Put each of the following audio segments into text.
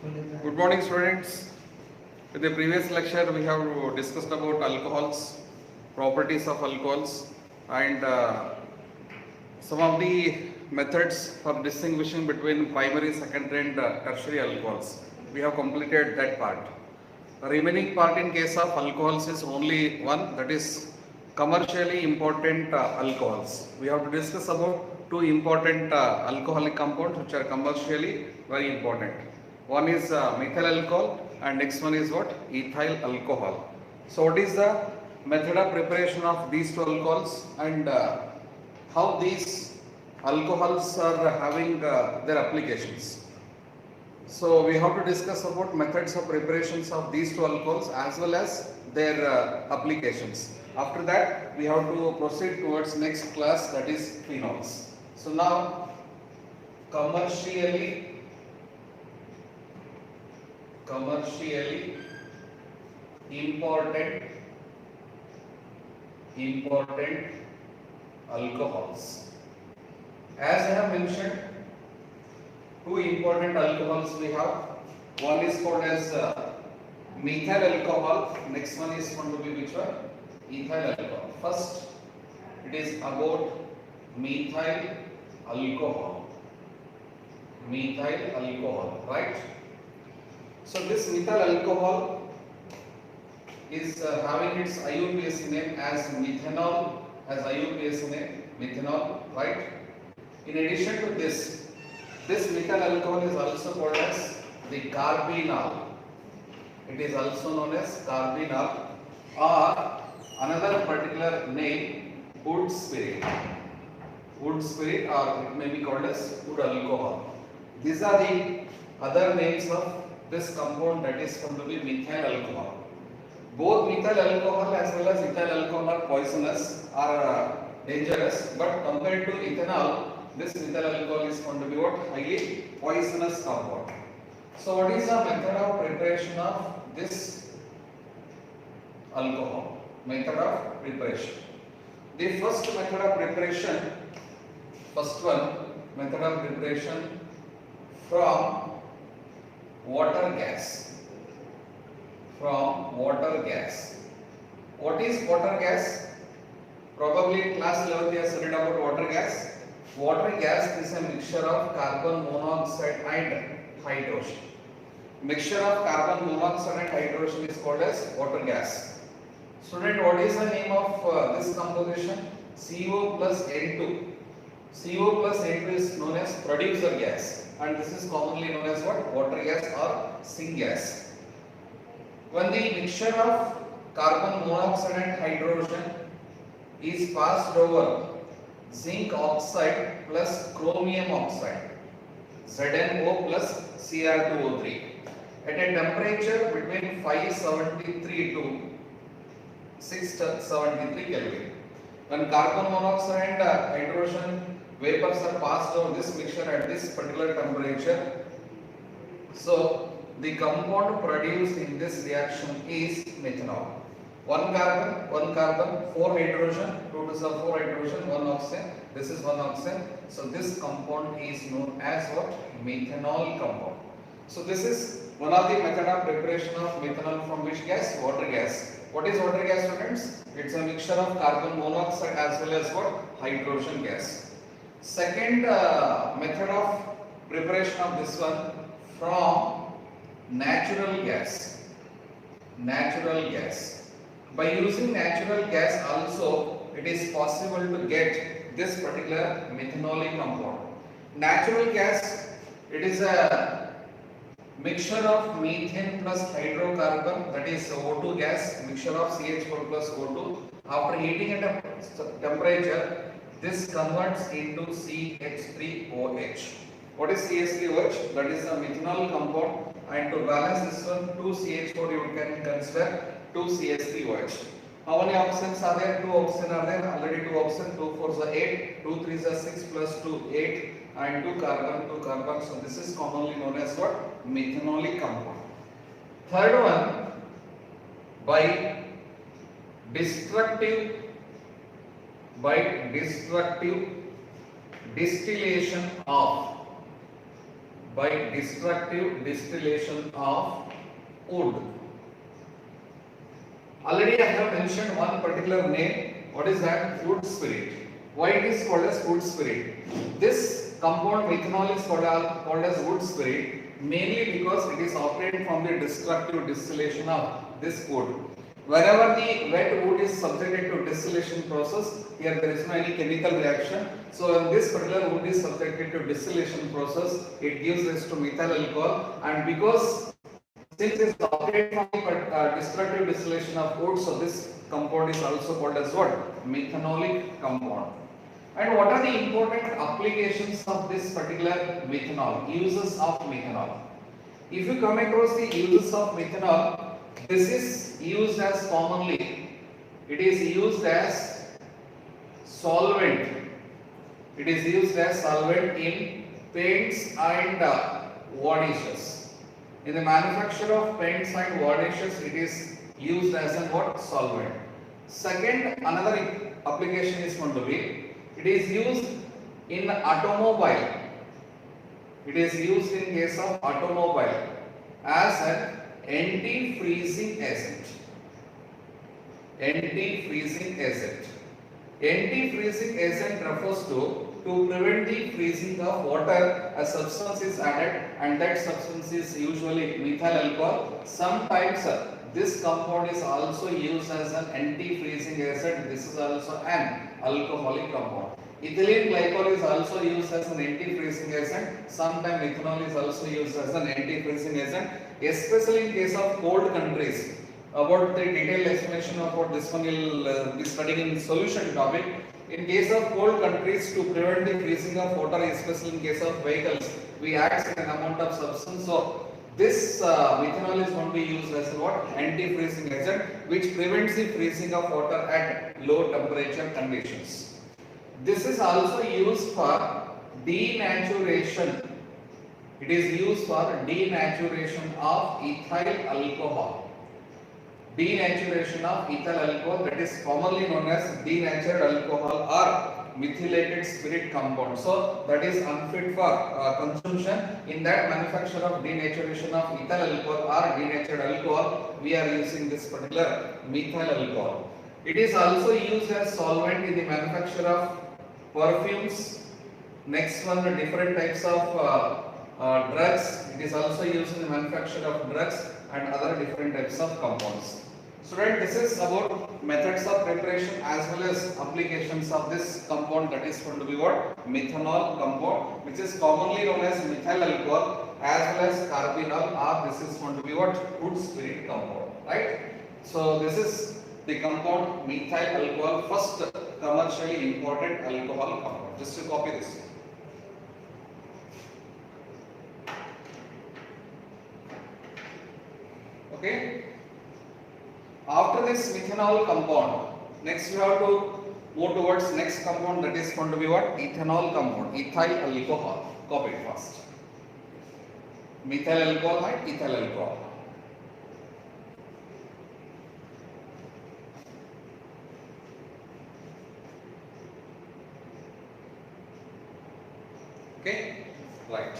Good morning, students. In the previous lecture, we have discussed about alcohols, properties of alcohols, and some of the methods for distinguishing between primary, secondary, and tertiary alcohols. We have completed that part. The remaining part in case of alcohols is only one, that is commercially important alcohols. We have to discuss about two important alcoholic compounds which are commercially very important. One is methyl alcohol and next one is what? Ethyl alcohol. So what is the method of preparation of these two alcohols and how these alcohols are having their applications? So we have to discuss about methods of preparations of these two alcohols as well as their applications. After that, we have to proceed towards next class, that is phenols. So now commercially important alcohols. As I have mentioned, two important alcohols we have. One is called as methyl alcohol. Next one is going to be which one? Ethyl alcohol. First, it is about methyl alcohol. Methyl alcohol, right? So this methyl alcohol is having its IUPAC name as methanol, as IUPAC name methanol, right? In addition to this methyl alcohol is also called as the carbinol. It is also known as carbinol, or another particular name, wood spirit. Wood spirit, or it may be called as wood alcohol. These are the other names of this compound that is going to be methyl alcohol. Both methyl alcohol as well as ethyl alcohol are poisonous, are dangerous, but compared to ethanol, this methyl alcohol is going to be what? Highly poisonous compound. So what is the method of preparation of this alcohol? Method of preparation. The first method of preparation, method of preparation from water gas. From water gas. What is water gas? Probably in class 11 you have studied about water gas. Water gas is a mixture of carbon monoxide and hydrogen. Mixture of carbon monoxide and hydrogen is called as water gas. Student, what is the name of this composition? CO plus N2. CO plus N2 is known as producer gas, and this is commonly known as what? Water gas or syngas. When the mixture of carbon monoxide and hydrogen is passed over zinc oxide plus chromium oxide, ZnO plus Cr2O3, at a temperature between 573 to 673 Kelvin. When carbon monoxide and hydrogen vapors are passed over this mixture at this particular temperature, so the compound produced in this reaction is methanol. One carbon, 4 hydrogen, 2 to 4 hydrogen, 1 oxygen. This is 1 oxygen. So this compound is known as what? Methanol compound. So this is one of the method of preparation of methanol from which gas? Water gas. What is water gas, students? It's a mixture of carbon monoxide as well as what? Hydrogen gas. Second method of preparation of this one from natural gas. Natural gas. By using natural gas also, it is possible to get this particular methanolic compound. Natural gas, it is a mixture of methane plus hydrocarbon, that is O2 gas, mixture of CH4 plus O2. After heating at a temperature, this converts into CH3OH. What is CH3OH? That is a methanol compound, and to balance this one, 2 CH4 you can consider 2 CH3OH. How many oxygens are there? 2 oxygen are there. Already 2 oxygen. 2 4s are 8. 2 3s are 6 plus 2 8, and 2 carbon. So this is commonly known as what? Methanolic compound. Third one, by destructive distillation of by destructive distillation of wood. Already I have mentioned one particular name. What is that? Wood spirit. Why it is called as wood spirit? This compound methanol is called as wood spirit mainly because it is obtained from the destructive distillation of this wood. Wherever the wet wood is subjected to distillation process, here there is no any chemical reaction. So when this particular wood is subjected to distillation process, it gives rise to methyl alcohol, and because since it is obtained from the destructive distillation of wood, so this compound is also called as what? Methanolic compound. And what are the important applications of this particular methanol? Uses of methanol. If you come across the uses of methanol, this is used as commonly, it is used as solvent. It is used as solvent in paints and varnishes. In the manufacture of paints and varnishes, it is used as a what? Solvent. Second, another application is going to be, it is used in automobile. It is used in case of automobile as an anti-freezing agent. Anti-freezing agent. Anti-freezing agent refers to prevent the freezing of water. A substance is added and that substance is usually methyl alcohol. Sometimes this compound is also used as an anti-freezing agent. This is also an alcoholic compound. Ethylene glycol is also used as an anti-freezing agent. Sometimes ethanol is also used as an anti-freezing agent, especially in case of cold countries. About the detailed explanation about this one will be studying in solution topic. In case of cold countries, to prevent the freezing of water, especially in case of vehicles, we add an amount of substance. So this methanol is going to be used as what? Anti-freezing agent, which prevents the freezing of water at low temperature conditions. This is also used for denaturation. It is used for denaturation of ethyl alcohol. Denaturation of ethyl alcohol, that is commonly known as denatured alcohol or methylated spirit compound. So that is unfit for consumption. In that manufacture of denaturation of ethyl alcohol or denatured alcohol, we are using this particular methyl alcohol. It is also used as solvent in the manufacture of perfumes. Next one, the different types of drugs. It is also used in the manufacture of drugs and other different types of compounds. Student, this is about methods of preparation as well as applications of this compound, that is going to be what? Methanol compound, which is commonly known as methyl alcohol as well as carbinol, or this is going to be what? Wood spirit compound, right? So this is the compound methyl alcohol, first commercially important alcohol compound. Just to copy this. Okay. After this methanol compound, next we have to move towards next compound, that is going to be what? Ethanol compound, ethyl alcohol. Copy it first. Methyl alcohol and ethyl alcohol. Okay, right.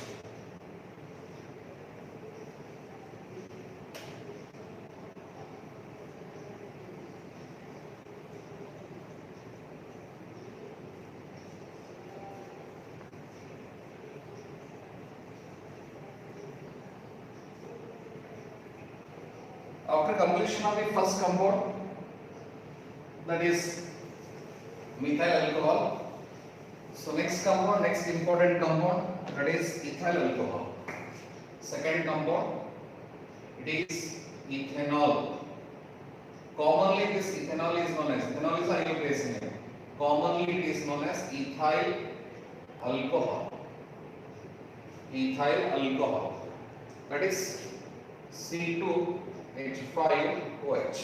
After completion of the first compound, that is methyl alcohol. So next compound, next important compound, that is ethyl alcohol. Second compound, it is ethanol. Commonly this ethanol is known as, ethanol is a base name. Commonly it is known as ethyl alcohol. Ethyl alcohol. That is C2H5OH.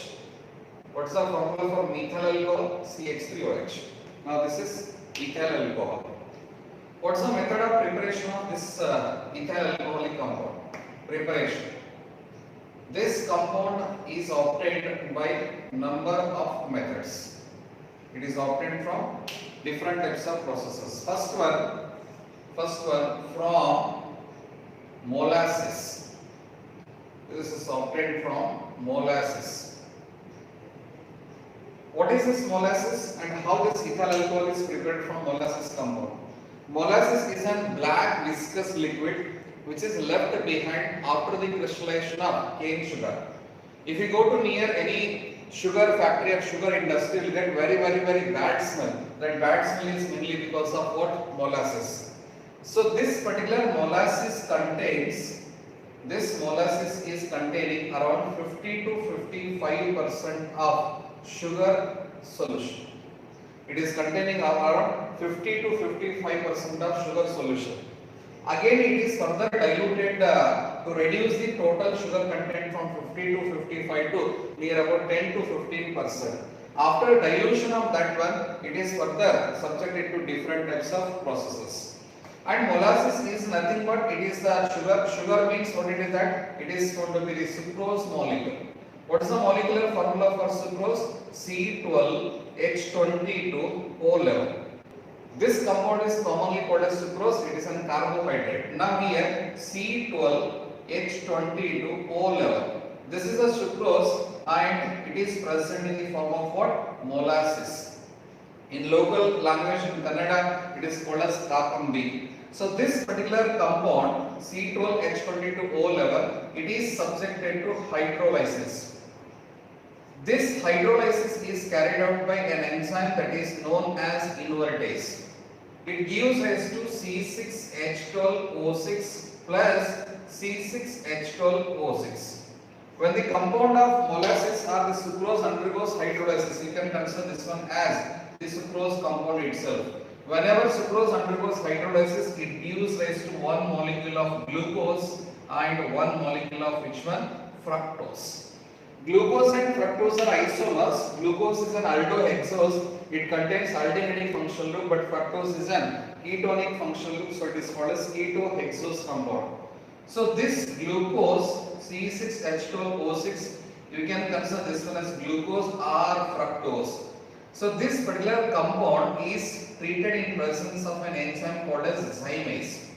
What's the formula for methyl alcohol? CH3OH. Now this is ethyl alcohol. What's the method of preparation of this ethyl alcoholic compound? Preparation. This compound is obtained by number of methods. It is obtained from different types of processes. First one from molasses. This is obtained from molasses. What is this molasses and how this ethyl alcohol is prepared from molasses compound? Molasses is a black viscous liquid which is left behind after the crystallization of cane sugar. If you go to near any sugar factory or sugar industry, you will get very bad smell. That bad smell is mainly because of what? Molasses. So this particular molasses is containing around 50 to 55% of sugar solution. It is containing around 50 to 55% of sugar solution. Again, it is further diluted to reduce the total sugar content from 50 to 55 to near about 10 to 15%. After dilution of that one, it is further subjected to different types of processes. And molasses is nothing but it is the sugar. Sugar means what it is that? It is going to be the sucrose molecule. What is the molecular formula for sucrose? C12H22O11. This compound is commonly called as sucrose. It is a carbohydrate. Now here C12H22O11. This is a sucrose and it is present in the form of what? Molasses. In local language in Kannada, it is called as kakambi. So this particular compound C12H22O11, it is subjected to hydrolysis. This hydrolysis is carried out by an enzyme that is known as invertase. It gives rise to C6H12O6 plus C6H12O6. When the compound of molasses or the sucrose undergoes hydrolysis, you can consider this one as the sucrose compound itself. Whenever sucrose undergoes hydrolysis, it gives rise to one molecule of glucose and one molecule of which one? Fructose. Glucose and fructose are isomers. Glucose is an aldohexose. It contains aldehydic functional group, but fructose is an ketonic functional group, so it is called as ketohexose compound. So this glucose C6H12O6, you can consider this one as glucose or fructose. So this particular compound is treated in presence of an enzyme called as zymase.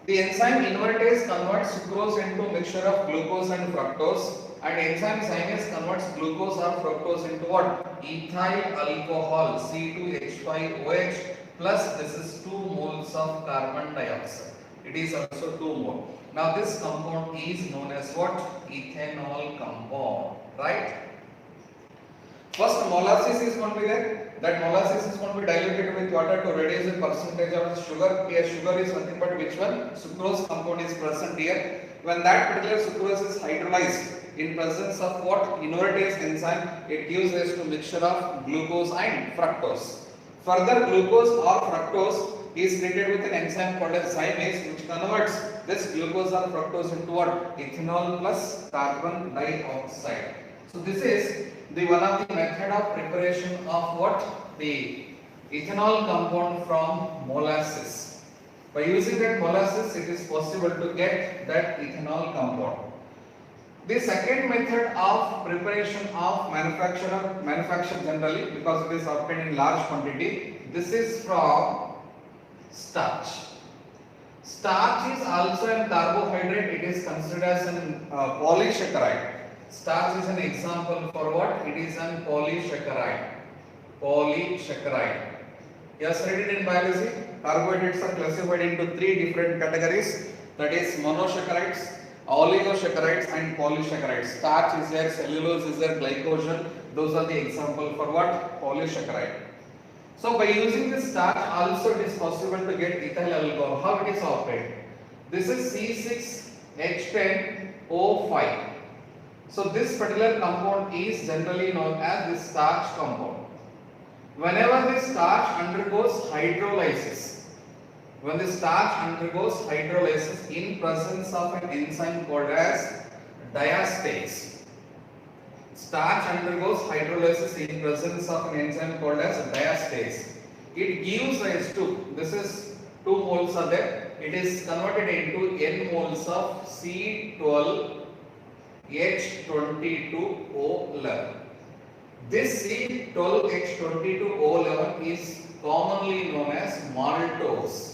The enzyme invertase converts sucrose into a mixture of glucose and fructose, and enzyme zymase converts glucose or fructose into what? Ethyl alcohol C2H5OH plus this is 2 moles of carbon dioxide. It is also 2 mole. Now this compound is known as what? Ethanol compound, right? First molasses is going to be there. That molasses is going to be diluted with water to reduce the percentage of sugar. Here sugar is nothing but which one? Sucrose compound is present here. When that particular sucrose is hydrolyzed in presence of what? Invertase enzyme, it gives rise to mixture of glucose and fructose. Further, glucose or fructose is treated with an enzyme called as zymase, which converts this glucose or fructose into what? Ethanol plus carbon dioxide. So this is the one of the method of preparation of what? The ethanol compound from molasses. By using that molasses, it is possible to get that ethanol compound. The second method of preparation of manufacture generally, because it is obtained in large quantity, this is from starch. Starch is also a carbohydrate. It is considered as a polysaccharide. Starch is an example for what? It is a polysaccharide. Polysaccharide. Yes, read it in biology. Carbohydrates are classified into 3 different categories. That is monosaccharides, oligosaccharides and polysaccharides. Starch is there, cellulose is there, glycogen. Those are the example for what? Polysaccharide. So by using this starch also it is possible to get ethyl alcohol. How it is obtained? This is C6H10O5. So this particular compound is generally known as the starch compound. Whenever the starch undergoes hydrolysis, when the starch undergoes hydrolysis in presence of an enzyme called as diastase. Starch undergoes hydrolysis in presence of an enzyme called as diastase. It gives rise to, this is 2 moles are there, it is converted into N moles of C12H22O11. This C12H22O11 is commonly known as maltose.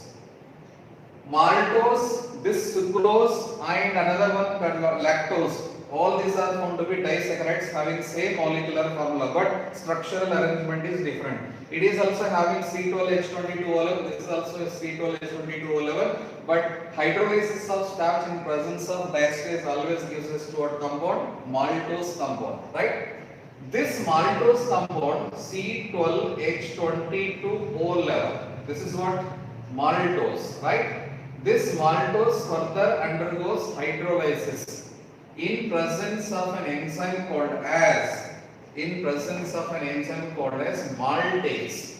maltose, this sucrose and another one lactose. All these are found to be disaccharides having same molecular formula but structural arrangement is different. It is also having C12H22O11. This is also C12H22O11, but hydrolysis of starch in presence of diastase always gives us to what compound? Maltose compound, right? This maltose compound C12H22O11. This is what? Maltose, right? This maltose further undergoes hydrolysis in presence of an enzyme called as maltase.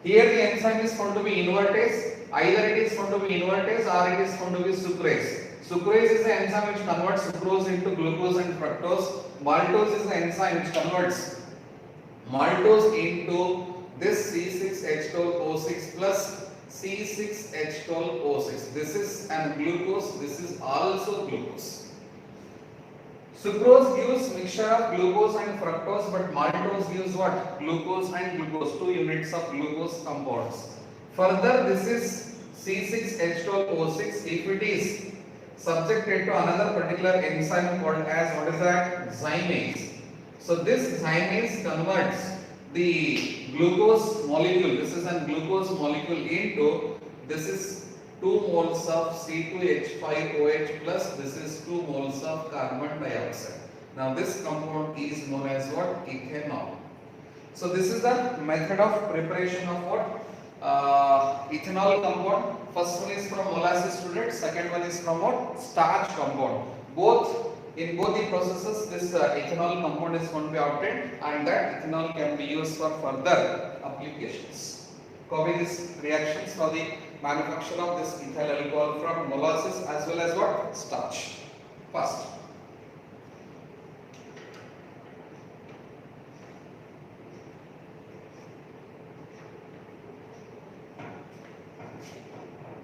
Here the enzyme is found to be invertase. Either it is found to be invertase or it is found to be sucrase. Sucrase is the enzyme which converts sucrose into glucose and fructose. Maltose is the enzyme which converts maltose into this C6H12O6 plus C6H12O6. This is an glucose, this is also glucose. Sucrose gives mixture of glucose and fructose, but maltose gives what? Glucose and glucose, 2 units of glucose compounds. Further, this is C6H12O6 if it is subjected to another particular enzyme called as what is that? Zymase. So this zymase converts the glucose molecule, this is a glucose molecule into, this is 2 moles of C2H5OH plus, this is 2 moles of carbon dioxide. Now this compound is known as what? Ethanol. So this is the method of preparation of what? Ethanol compound. First one is from molasses students, second one is from what? Starch compound. In both the processes this ethanol compound is going to be obtained and that ethanol can be used for further applications. Copy these reactions for the manufacture of this ethyl alcohol from molasses as well as what? Starch. First.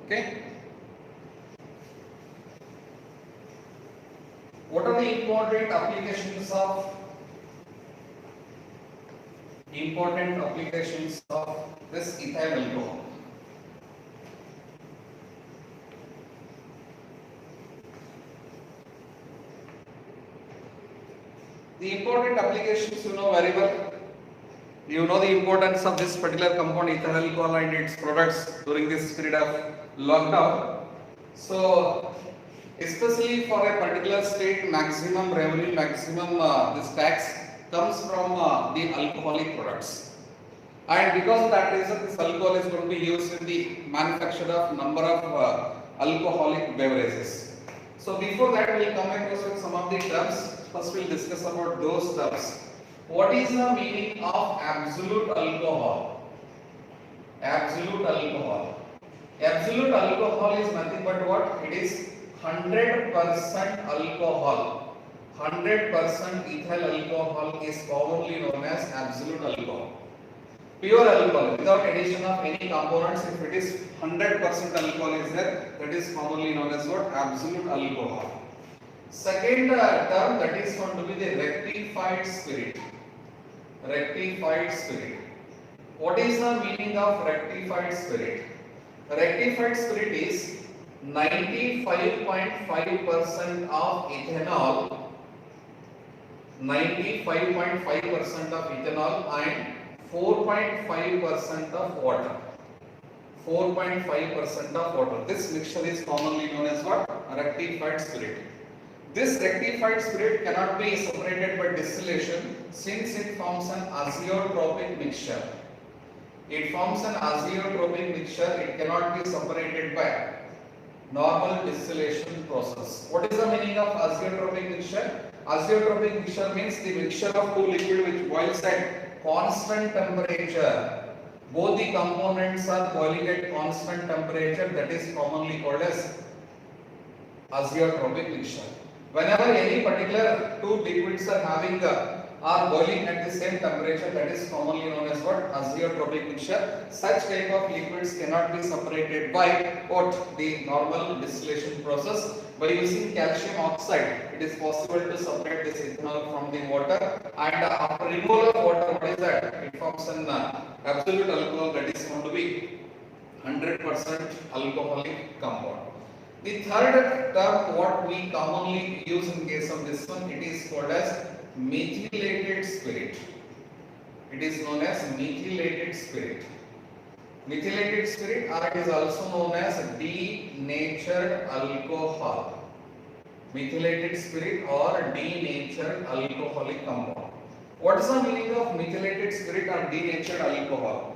Okay. What are the important applications of this ethyl alcohol? The important applications you know very well. You know the importance of this particular compound ethyl alcohol and its products during this period of lockdown. So especially for a particular state, maximum revenue, maximum this tax comes from the alcoholic products. And because of that reason, this alcohol is going to be used in the manufacture of number of alcoholic beverages. So before that, we will come across with some of the terms. First, we will discuss about those terms. What is the meaning of absolute alcohol? Absolute alcohol. Absolute alcohol is nothing but what? It is 100% alcohol. 100% ethyl alcohol is commonly known as absolute alcohol. Pure alcohol without addition of any components, if it is 100% alcohol is there, that is commonly known as what? Absolute alcohol. Second term, that is found to be the rectified spirit. Rectified spirit. What is the meaning of rectified spirit? Rectified spirit is 95.5% of ethanol, 95.5% of ethanol and 4.5% of water. 4.5% of water. This mixture is commonly known as what? Rectified spirit. This rectified spirit cannot be separated by distillation since it forms an azeotropic mixture. It forms an azeotropic mixture. It cannot be separated by normal distillation process. What is the meaning of azeotropic mixture? Azeotropic mixture means the mixture of two liquid which boils at constant temperature. Both the components are boiling at constant temperature. That is commonly called as azeotropic mixture. Whenever any particular two liquids are boiling at the same temperature, that is commonly known as what? Azeotropic mixture. Such type of liquids cannot be separated by what? The normal distillation process. By using calcium oxide, it is possible to separate this ethanol from the water, and after removal of water, what is that? It forms an absolute alcohol that is found to be 100% alcoholic compound. The third term what we commonly use in case of this one, it is called as methylated spirit. It is known as methylated spirit. Methylated spirit, or it is also known as denatured alcohol. Methylated spirit or denatured alcoholic compound. What is the meaning of methylated spirit or denatured alcohol?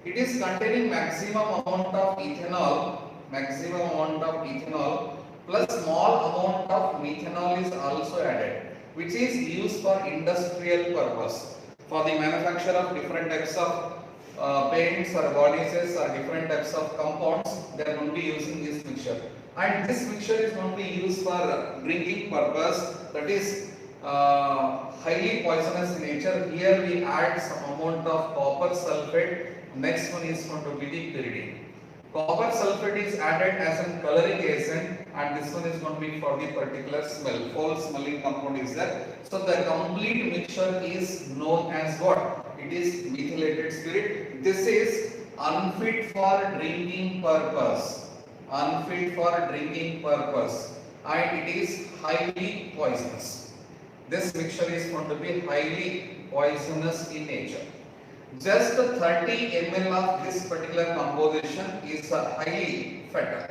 It is containing maximum amount of ethanol plus small amount of methanol is also added, which is used for industrial purpose, for the manufacture of different types of paints or varnishes or different types of compounds. They are going to be using this mixture, and this mixture is going to be used for drinking purpose, that is highly poisonous in nature. Here we add some amount of copper sulfate. Next one is going to be the pyridine. Copper sulfate is added as a coloring agent, and this one is going to be for the particular smell. Foul smelling compound is there. So the complete mixture is known as what? It is methylated spirit. This is unfit for drinking purpose. Unfit for drinking purpose, and it is highly poisonous. This mixture is going to be highly poisonous in nature. Just 30 ml of this particular composition is highly fatal.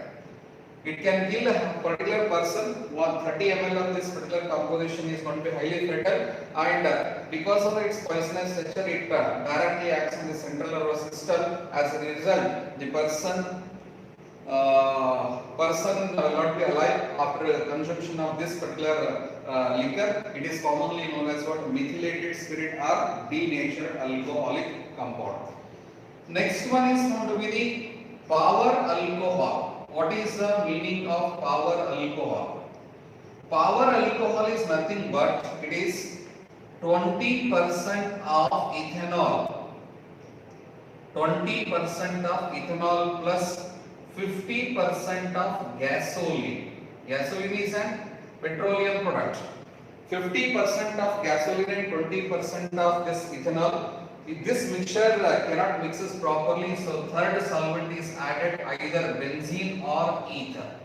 It can kill a particular person. 30 ml of this particular composition is going to be highly fatal, and because of its poisonous nature, it directly acts in the central nervous system. As a result, the person will not be alive after consumption of this particular liquor. It is commonly known as what? Methylated spirit or denatured alcoholic compound. Next one is going to be the power alcohol. What is the meaning of power alcohol? Power alcohol is nothing but it is 20% of ethanol. 20% of ethanol plus 50% of gasoline. Gasoline is an petroleum product. 50% of gasoline and 20% of this ethanol. If this mixture cannot mixes properly, so third solvent is added, either benzene or ether.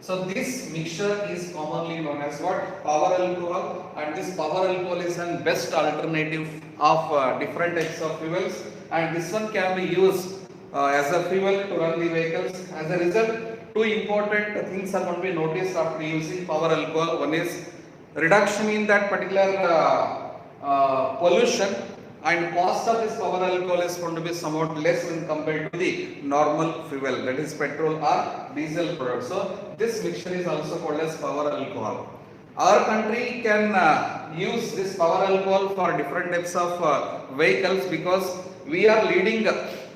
So this mixture is commonly known as what? Power alcohol, and this power alcohol is the best alternative of different types of fuels, and this one can be used as a fuel to run the vehicles. As a result, two important things are going to be noticed after using power alcohol. One is reduction in that particular pollution, and cost of this power alcohol is going to be somewhat less when compared to the normal fuel, that is petrol or diesel product. So this mixture is also called as power alcohol. Our country can use this power alcohol for different types of vehicles, because we are leading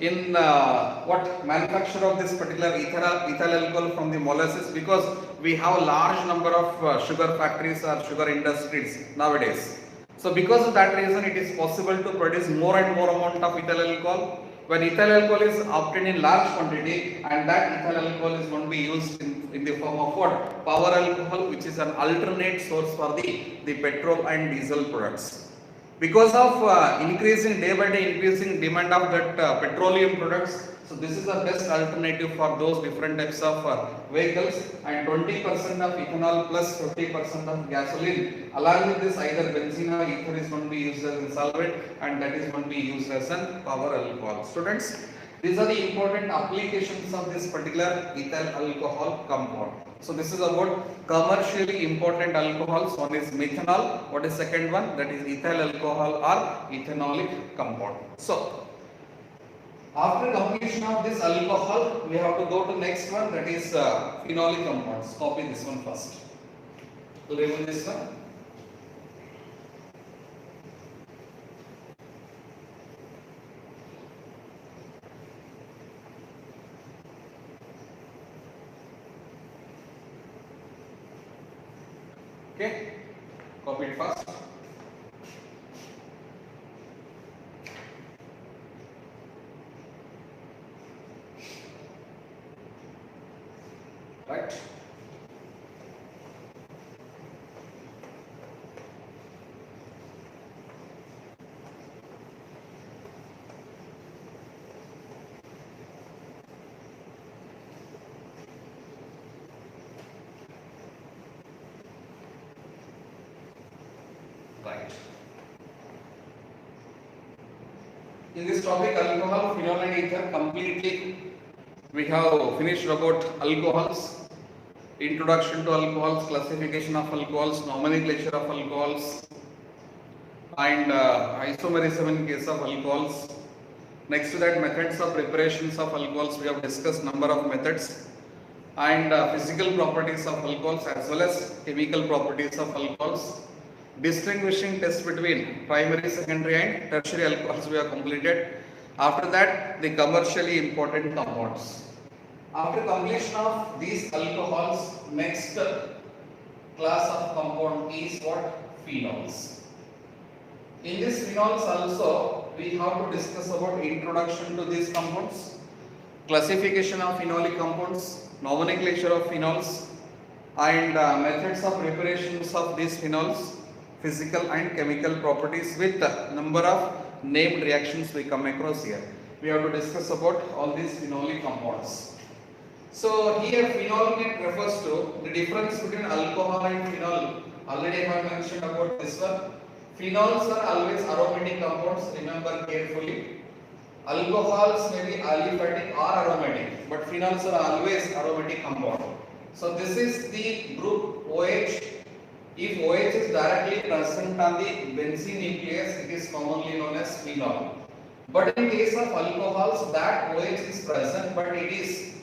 in what manufacture of this particular ethyl alcohol from the molasses, because we have a large number of sugar factories or sugar industries nowadays. So because of that reason, it is possible to produce more and more amount of ethyl alcohol. When ethyl alcohol is obtained in large quantity, and that ethyl alcohol is going to be used in the form of what? Power alcohol, which is an alternate source for the petrol and diesel products. Because of increasing day by day increasing demand of that petroleum products, so this is the best alternative for those different types of vehicles. And 20% of ethanol plus 50% of gasoline, along with this either benzene or ether is going to be used as a solvent, and that is going to be used as a power alcohol. Students, these are the important applications of this particular ethyl alcohol compound. So this is about commercially important alcohols. One is methanol. What is second one? That is ethyl alcohol or ethanolic compound. So after completion of this alcohol, we have to go to next one, that is phenolic compounds. Copy this one first. Label this one. Okay, copy it first. Right. Right. In this topic, alcohol, phenol and ether, completely we have finished about alcohols, introduction to alcohols, classification of alcohols, nomenclature of alcohols, and isomerism in case of alcohols. Next to that, methods of preparations of alcohols. We have discussed number of methods, and physical properties of alcohols as well as chemical properties of alcohols. Distinguishing test between primary, secondary and tertiary alcohols we have completed. After that, the commercially important compounds. After completion of these alcohols, next class of compound is what? Phenols. In this phenols also, we have to discuss about introduction to these compounds, classification of phenolic compounds, nomenclature of phenols, and methods of preparations of these phenols, physical and chemical properties with number of named reactions we come across here. We have to discuss about all these phenolic compounds. So here phenol refers to the difference between alcohol and phenol. Already I have mentioned about this one. Phenols are always aromatic compounds, remember carefully. Alcohols may be aliphatic or aromatic, but phenols are always aromatic compound. So this is the group OH. If OH is directly present on the benzene nucleus, it is commonly known as phenol. But in case of alcohols, that OH is present, but it is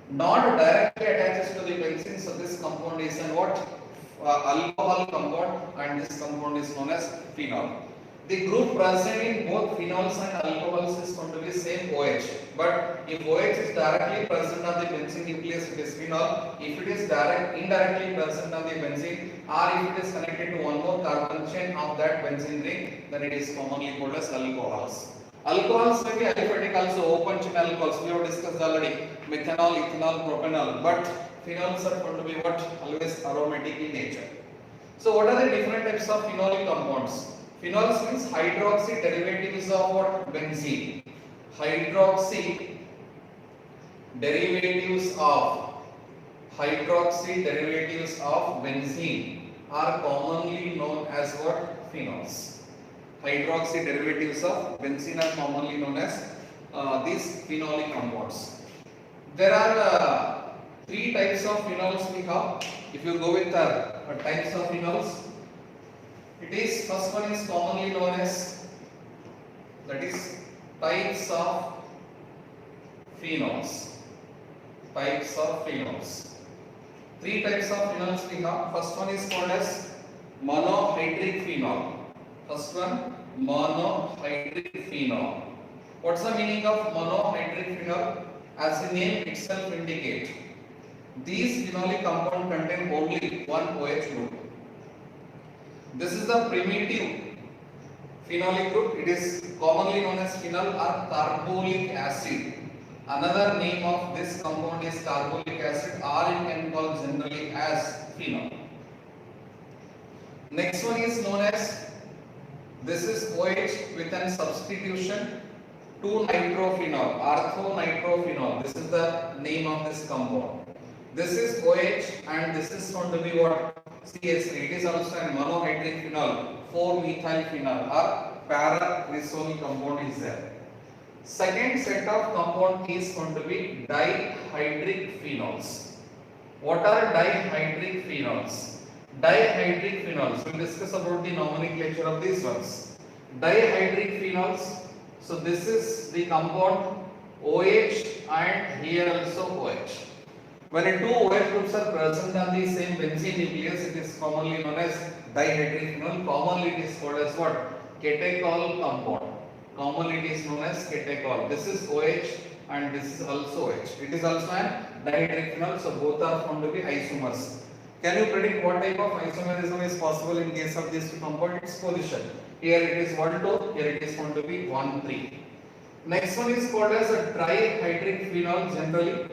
not directly attached to the benzene. So this compound is an what? Alcohol compound, and this compound is known as phenol. The group present in both phenols and alcohols is going to be same OH. But if OH is directly present on the benzene nucleus, it is phenol. If it is indirectly present on the benzene, or if it is connected to one more carbon chain of that benzene ring, then it is commonly called as alcohols. Alcohols may be aliphatic also, open chain alcohols. We have discussed already. Methanol, ethanol, propanol. But phenols are going to be what? Always aromatic in nature. So what are the different types of phenolic compounds? Phenols means hydroxy derivatives of what? Benzene. Hydroxy derivatives of benzene are commonly known as what? Phenols. Hydroxy derivatives of benzene are commonly known as these phenolic compounds. There are three types of phenols we have. If you go with types of phenols, it is first one is commonly known as, that is types of phenols. Types of phenols. Three types of phenols we have. First one is called as monohydric phenol. First one, monohydric phenol. What's the meaning of monohydric phenol? As the name itself indicates, these phenolic compounds contain only one OH group. This is the primitive phenolic group. It is commonly known as phenol or carbolic acid. Another name of this compound is carbolic acid, or you can call generally as phenol. Next one is known as, this is OH with an substitution to nitrophenol, orthonitrophenol. This is the name of this compound. This is OH and this is going to be what? CH3. It is also a monohydric phenol, 4-methyl phenol or para-cresol compound is there. Second set of compound is going to be dihydric phenols. What are dihydric phenols? Dihydric phenols, we will discuss about the nomenclature of these ones. Dihydric phenols, so this is the compound OH and here also OH. When two OH groups are present on the same benzene nucleus, it is commonly known as dihydric phenol. Commonly it is called as what? Catechol compound. Commonly it is known as catechol. This is OH and this is also OH. It is also an dihydric phenol, so both are found to be isomers. Can you predict what type of isomerism is possible in case of these two compounds? Its position. Here it is 1, 2, here it is going to be 1, 3. Next one is called as a trihydric phenol, generally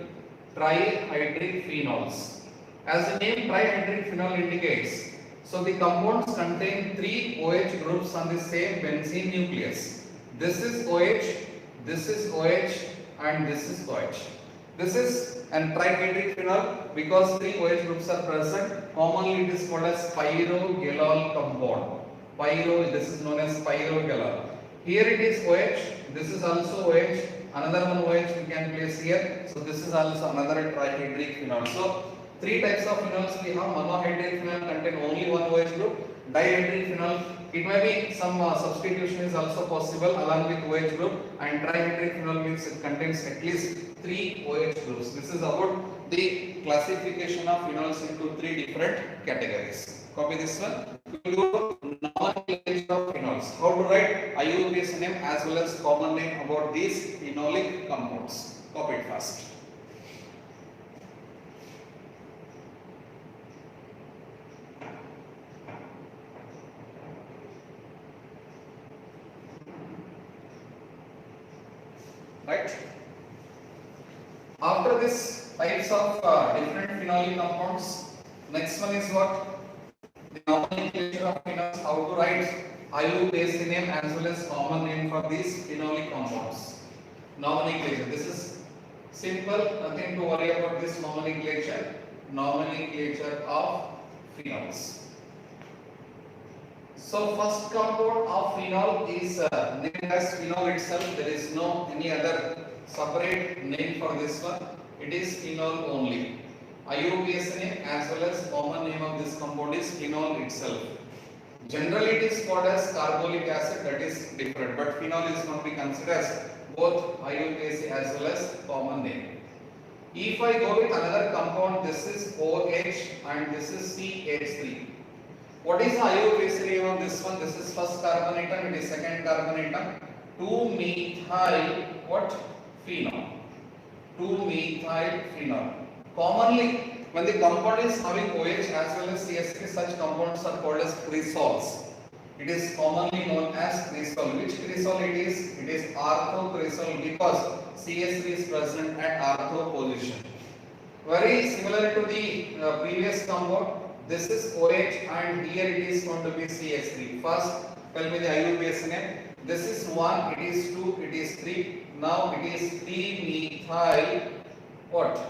trihydric phenols. As the name trihydric phenol indicates, so the compounds contain 3 OH groups on the same benzene nucleus. This is OH, this is OH and this is OH. This is an trihydric phenol because 3 OH groups are present. Commonly it is called as pyroglycol compound. Pyro, this is known as pyrogalol. Here it is OH, this is also OH, another one OH we can place here. So this is also another trihydric phenol. So three types of phenols we have. Monohydric phenol contain only one OH group. Dihydric phenol, it may be some substitution is also possible along with OH group, and trihydric phenol means it contains at least 3 OH groups. This is about the classification of phenols into 3 different categories. Copy this one. We will go to nomenclature of phenols. How to write IUPAC name as well as common name about these phenolic compounds. Copy it fast. Right? After this types of different phenolic compounds, next one is what? The nomenclature of phenols. How to write IUPAC name as well as common name for these phenolic compounds. Nomenclature. This is simple, nothing to worry about this nomenclature. Nomenclature of phenols. So first compound of phenol is named as phenol itself. There is no any other separate name for this one. It is phenol only. IUPAC name as well as common name of this compound is phenol itself. Generally it is called as carbolic acid, that is different, but phenol is going to be considered as both IUPAC as well as common name. If I go with another compound, this is OH and this is CH3. What is the IUPAC name of this one? This is first carbon atom, it is second carbon atom. 2-methyl what? Phenol. 2-methyl phenol. Commonly, when the compound is having OH as well as CH3, such compounds are called as cresols. It is commonly known as cresol. Which cresol it is? It is orthocresol because CH3 is present at ortho position. Very similar to the previous compound. This is OH and here it is going to be CH3. First, tell me the IUPAC name. This is 1, it is 2, it is 3. Now it is 3-methyl what?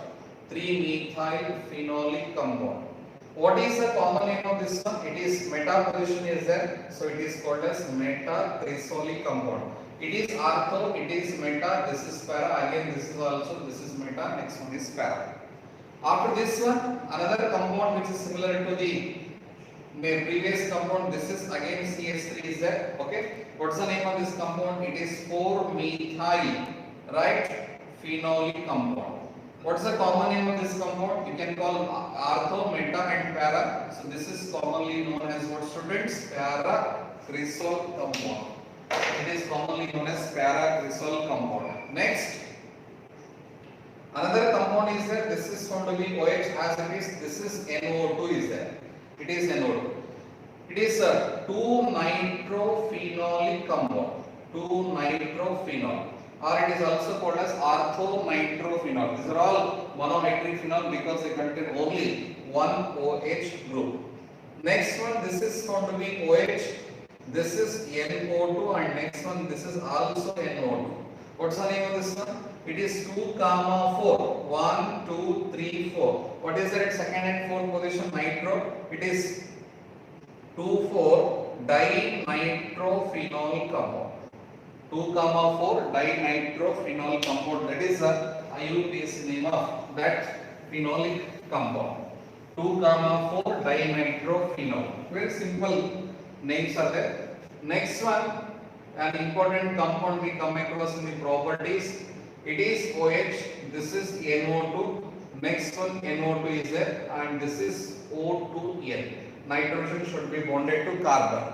3-methyl phenolic compound. What is the common name of this one? It is meta position is there, so it is called as meta-cresolic compound. It is ortho, it is meta, this is para, again this is also, this is meta, next one is para. After this one, another compound which is similar to the previous compound, this is again CH3 is there, okay. What's the name of this compound? It is 4-methyl, right, phenolic compound. What's the common name of this compound? You can call ortho, meta and para. So this is commonly known as what, students? Para-cresol compound. It is commonly known as para-cresol compound. Next, another compound is there. This is going to be OH as it is. This is NO2 is there. It is NO2. It is a 2-nitrophenolic compound. 2-nitrophenol. Or it is also called as orthonitrophenol. These are all monohydric phenol because they contain only one OH group. Next one, this is going to be OH. This is NO2 and next one, this is also NO2. What's the name of this one? It is 2, 4. 1, 2, 3, 4. What is there at second and fourth position? Nitro. It is 2,4 dinitrophenol compound. 2, 4 dinitrophenol compound. That is the IUPAC name of that phenolic compound. 2, 4 dinitrophenol. Very simple names are there. Next one, an important compound we come across in the properties. It is OH. This is NO2. Next one NO2 is there, and this is O2N. Nitrogen should be bonded to carbon.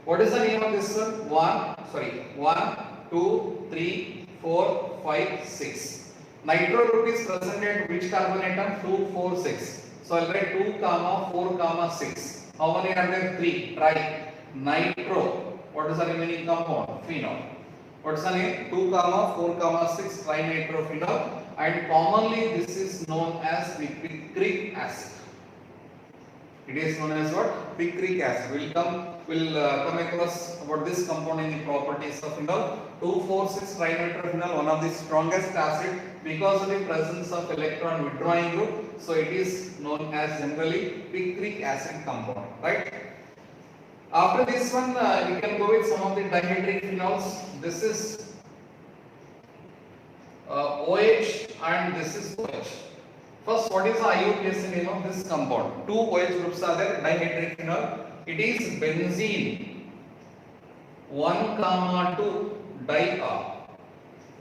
What is the name of this one? 1, 2, 3, 4, 5, 6. Nitro group is present at which carbon atom? 2, 4, 6. So I'll write 2, 4, 6. How many are there? 3. Try nitro. What is the remaining compound? Phenol. What's the name? 2, 4, 6 trinitrophenol, and commonly this is known as picric acid. It is known as what? Picric acid. We'll come across about this compound in the properties of phenol. 2, 4, 6 trinitrophenol, one of the strongest acid because of the presence of electron withdrawing group. So it is known as generally picric acid compound, right? After this one, we can go with some of the dihydric phenols. This is OH and this is OH. First, what is the IUPAC name of this compound? Two OH groups are there, dihydric phenol. It is benzene 1 comma 2 diol.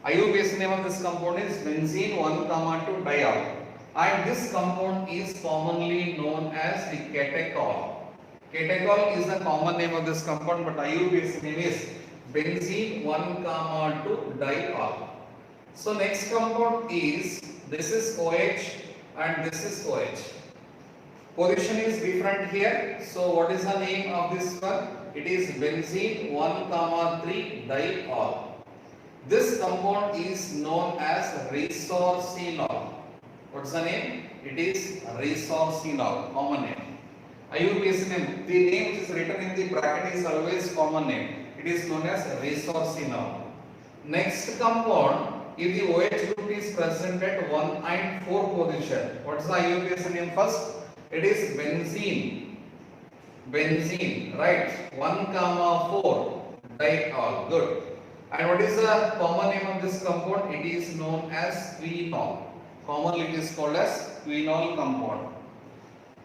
IUPAC name of this compound is benzene 1 comma 2 diol. And this compound is commonly known as the catechol. Catechol is the common name of this compound, but IUPAC name is benzene 1 comma 2 diol. So next compound is, this is OH and this is OH. Position is different here. So what is the name of this one? It is benzene 1 comma 3 diol. This compound is known as resorcinol. What's the name? It is resorcinol, common name. IUPAC name, the name which is written in the bracket is always common name. It is known as resorcinol. Next compound, if the OH group is present at 1 and 4 position, what's the IUPAC name first? It is benzene. Benzene, right? 1 comma 4 diol. Good. And what is the common name of this compound? It is known as quinol. Commonly it is called as quinol compound.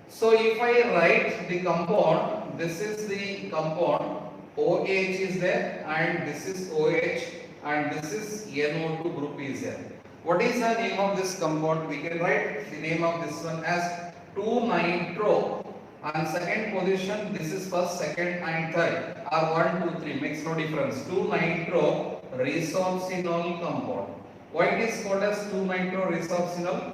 So if I write the compound, this is the compound, OH is there and this is OH and this is NO2 group is there. What is the name of this compound? We can write the name of this one as 2-nitro. And second position, this is first, second and third are 1, 2, 3, makes no difference. 2-nitro resorcinol compound. Why it is called as 2-nitro resorcinol?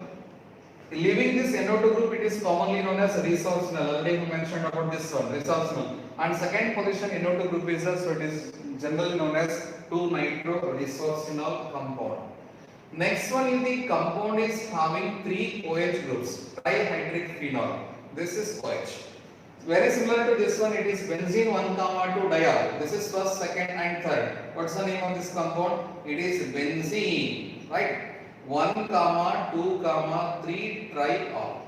Leaving this NO2 group, it is commonly known as resorcinol. Already we mentioned about this one, resorcinol. And second position NO2 group is there, so it is generally known as 2-nitro resorcinol compound. Next one is the compound is having 3 OH groups, trihydric phenol. This is OH. Very similar to this one, it is benzene 1 comma 2 diol. This is first, second and third. What's the name of this compound? It is benzene, right? 1 comma 2 comma 3 triol.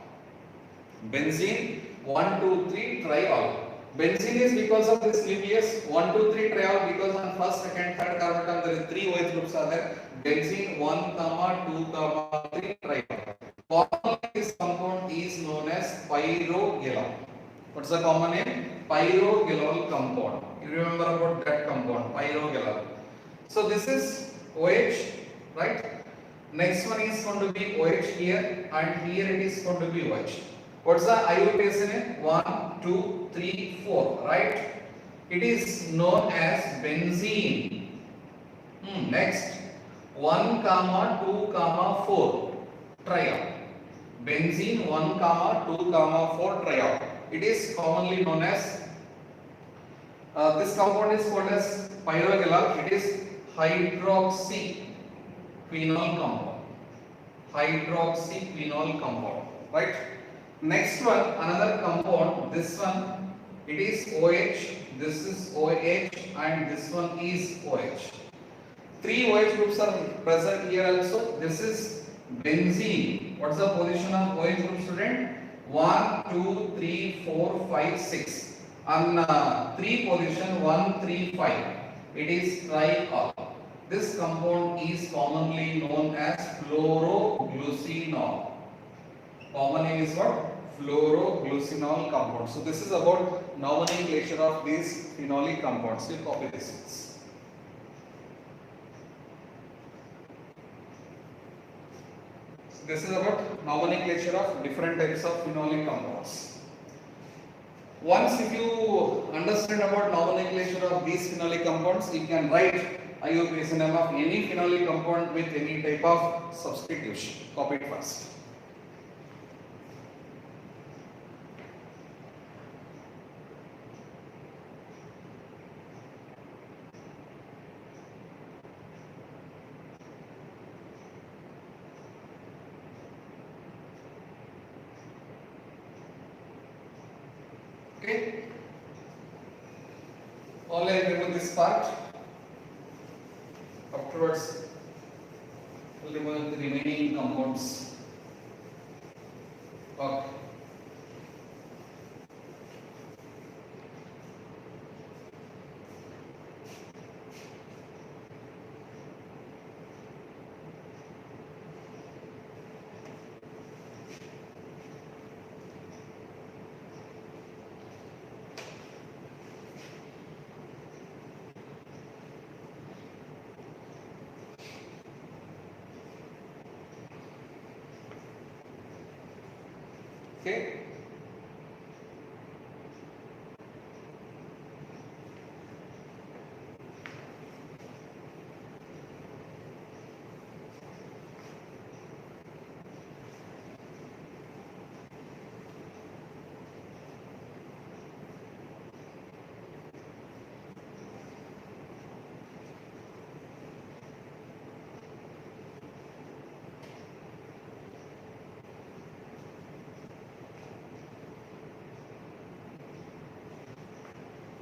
Benzene 1, 2, 3 triol. Benzene is because of this nucleus 1, 2, 3 triol, because on first, second, third carbon atom there is 3 OH groups are there. Benzene 1 comma 2 comma 3 triol. Commonly this compound is known as pyrogalol. What's the common name? Pyrogalol compound. You remember about that compound, pyrogalol. So this is OH, right? Next one is going to be OH here and here it is going to be OH. What's the IUPAC name? 1, 2, 3, 4, right? It is known as benzene. Next, 1 comma 2 comma 4 triol. Benzene 1 comma 2 comma 4 triol. It is commonly known as this compound is called as pyrogalol. It is hydroxyquinol compound. Hydroxyquinol compound, right? Next one, another compound. This one, it is OH. This is OH, and this one is OH. 3 OH groups are present here also. This is benzene. What's the position of OH group, student? 1, 2, 3, 4, 5, 6. On 3 position 1, 3, 5. It is triol. This compound is commonly known as fluoroglucinol. Common name is what? Fluoroglucinol compound. So this is about nomenclature of these phenolic compounds. We'll copy this. This is about nomenclature of different types of phenolic compounds. Once if you understand about nomenclature of these phenolic compounds, you can write IUPAC name of any phenolic compound with any type of substitution. Copy it first. Okay. All I remove this part. Afterwards, we'll remove the remaining compounds. Okay. Okay.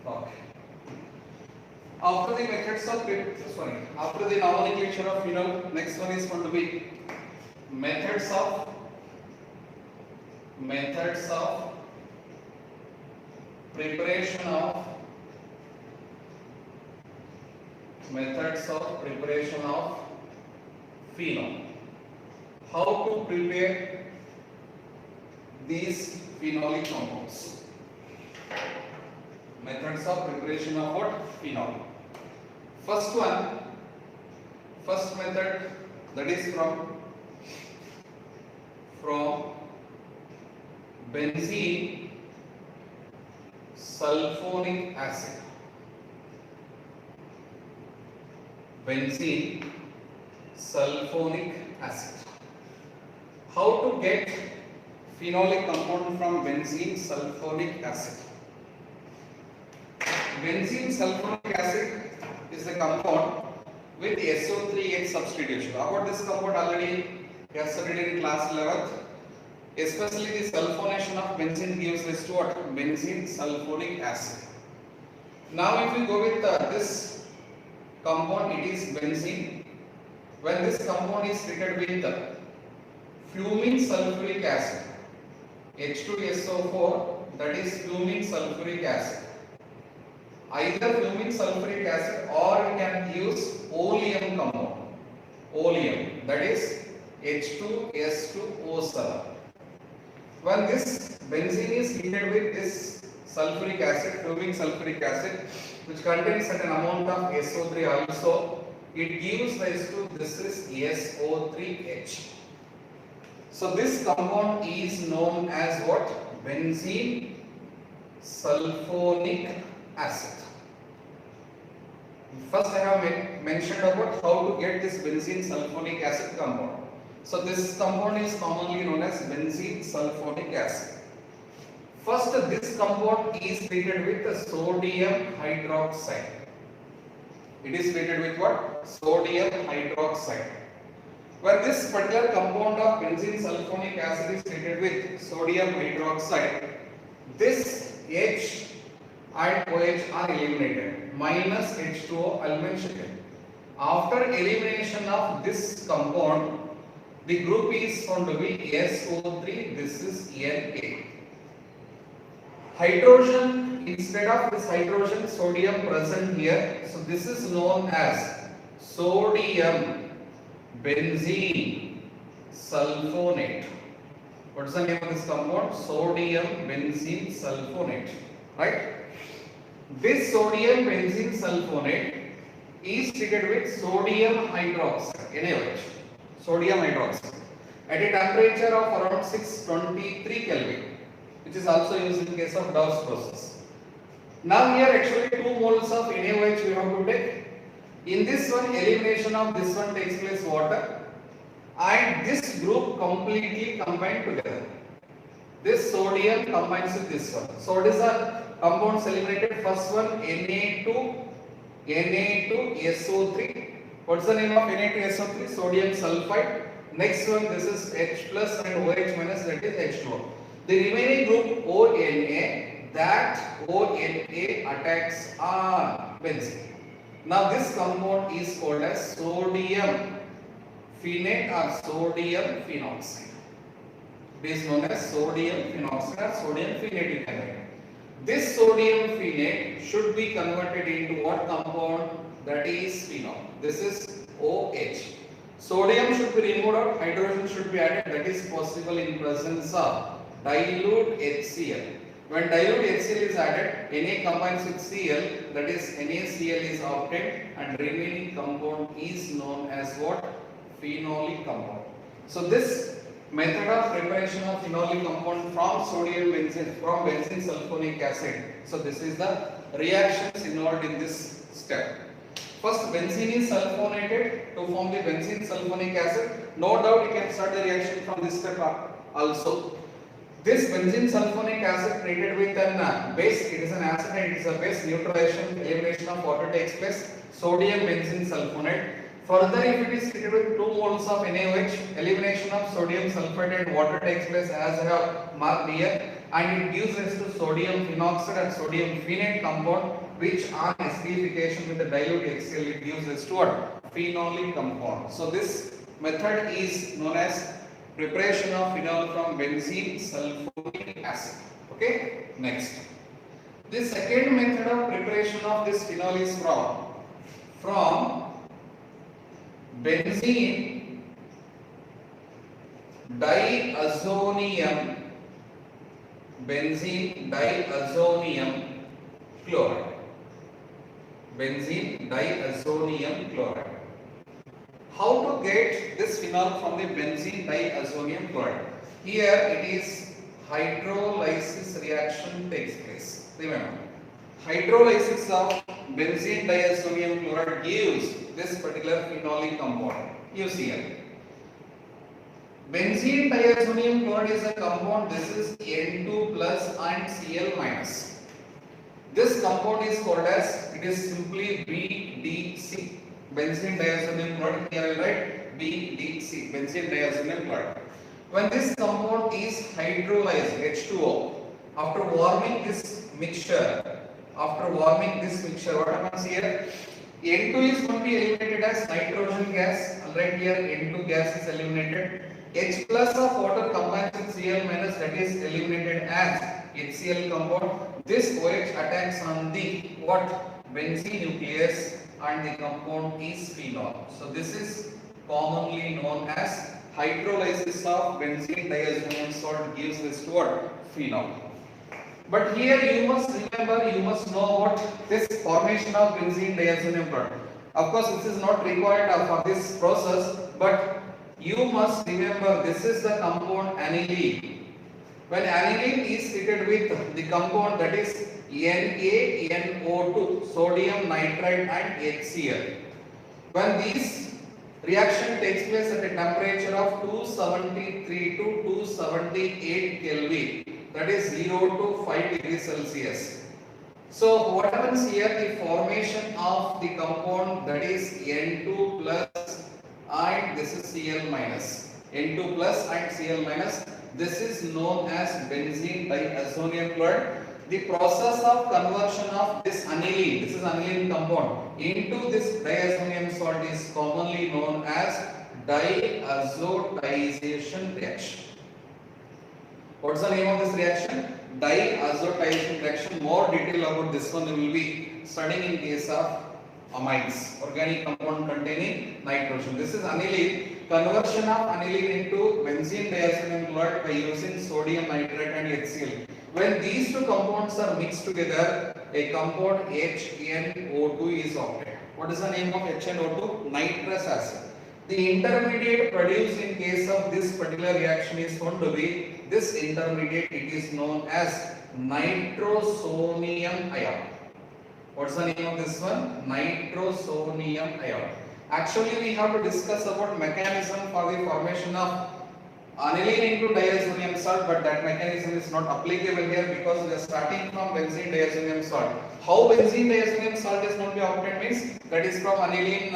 Okay. After the methods of after the nomenclature of phenol, next one is going to be methods of preparation of phenol. How to prepare these phenolic compounds. Methods of preparation of what? Phenol. First method, that is from benzene sulfonic acid. Benzene sulfonic acid. How to get phenolic compound from benzene sulfonic acid? Benzene sulfonic acid is the compound with SO3H substitution. About this compound already we have studied in class 11th. Especially the sulfonation of benzene gives rise to what? Benzene sulfonic acid. Now if you go with this compound, it is benzene. When this compound is treated with fuming sulfuric acid, H2SO4, that is fuming sulfuric acid. Either fuming sulfuric acid or you can use oleum compound. Oleum, that is H2S2O7. When this benzene is heated with this sulfuric acid, fuming sulfuric acid, which contains certain amount of SO3 also, it gives rise to this is SO3H. So this compound is known as what? Benzene sulfonic acid. First I have mentioned about how to get this benzene sulfonic acid compound. So this compound is commonly known as benzene sulfonic acid. First, this compound is treated with sodium hydroxide. It is treated with what? Sodium hydroxide. When this particular compound of benzene sulfonic acid is treated with sodium hydroxide, this H and OH are eliminated, minus H2O I will mention it. After elimination of this compound, the group is found to be SO3, this is Na. Hydrogen, instead of this hydrogen, sodium present here, so this is known as sodium benzene sulfonate. What is the name of this compound? Sodium benzene sulfonate, right? This sodium benzene sulfonate is treated with sodium hydroxide, NaOH, sodium hydroxide, at a temperature of around 623 Kelvin, which is also used in case of Dawes process. Now here actually 2 moles of NaOH we have to take. In this one, elimination of this one takes place water, and this group completely combined together. This sodium combines with this one. So what is the compounds eliminated? First one Na2SO3. What's the name of Na2SO3? Sodium sulfide. Next one, this is H plus and OH minus, that is H2O. The remaining group ONA, that ONA attacks on benzene. Now this compound is called as sodium phenate or sodium phenoxide. It is known as sodium phenoxide or sodium phenate you can write. This sodium phenate should be converted into what compound? That is phenol. This is OH. Sodium should be removed out, hydrogen should be added. That is possible in presence of dilute HCl. When dilute HCl is added, Na combines with Cl, that is NaCl is obtained, and remaining compound is known as what? Phenolic compound. So this Method of preparation of phenolic compound from sodium benzene, from benzene sulfonic acid. So this is the reactions involved in this step. First, benzene is sulfonated to form the benzene sulfonic acid. No doubt you can start the reaction from this step also. This benzene sulfonic acid treated with an base, it is an acid and it is a base, neutralization, elimination of water takes place, sodium benzene sulfonate. Further, if it is treated with 2 moles of NaOH, elimination of sodium sulfate and water takes place as I have marked here, and it gives rise to sodium phenoxide and sodium phenate compound, which on acidification with the dilute HCl it gives rise to what? Phenolic compound. So this method is known as preparation of phenol from benzene sulfonic acid. Okay, next. The second method of preparation of this phenol is from benzene diazonium chloride. Benzene diazonium chloride. How to get this phenol from the benzene diazonium chloride? Here it is hydrolysis reaction takes place. Remember, hydrolysis of benzene diazonium chloride gives this particular phenolic compound. You see here. Benzene diazonium chloride is a compound. This is N2 plus and Cl minus. This compound is called as, it is simply BDC. Benzene diazonium chloride, here I will write BDC, benzene diazonium chloride. When this compound is hydrolyzed, H2O, after warming this mixture, what happens here? N2 is going to be eliminated as nitrogen gas. Alright, here N2 gas is eliminated. H plus of water combines with Cl minus, that is eliminated as HCl compound. This OH attacks on the what? Benzene nucleus and the compound is phenol. So this is commonly known as hydrolysis of benzene diazonium salt gives this to what? Phenol. But here you must remember, you must know what this formation of benzene diazonium chloride. Of course, this is not required for this process, but you must remember this is the compound aniline. When aniline is treated with the compound that is NaNO2, sodium nitrite and HCl. When this reaction takes place at a temperature of 273 to 278 Kelvin, that is 0 to 5 degrees Celsius. So what happens here? The formation of the compound that is N2 plus and this is Cl minus. N2 plus and Cl minus. This is known as benzene diazonium chloride. The process of conversion of this aniline, this is aniline compound, into this diazonium salt is commonly known as diazotization reaction. What's the name of this reaction? Diazotization reaction. More detail about this one we will be studying in case of amines, organic compound containing nitrogen. This is aniline. Conversion of aniline into benzene diazonium chloride by using sodium nitrate and HCl. When these two compounds are mixed together, a compound HNO2 is obtained. What is the name of HNO2? Nitrous acid. The intermediate produced in case of this particular reaction is found to be this intermediate. It is known as nitrosonium ion. What's the name of this one? Nitrosonium ion. Actually, we have to discuss about mechanism for the formation of aniline into diazonium salt, but that mechanism is not applicable here because we are starting from benzene diazonium salt. How benzene diazonium salt is going to be obtained means that is from aniline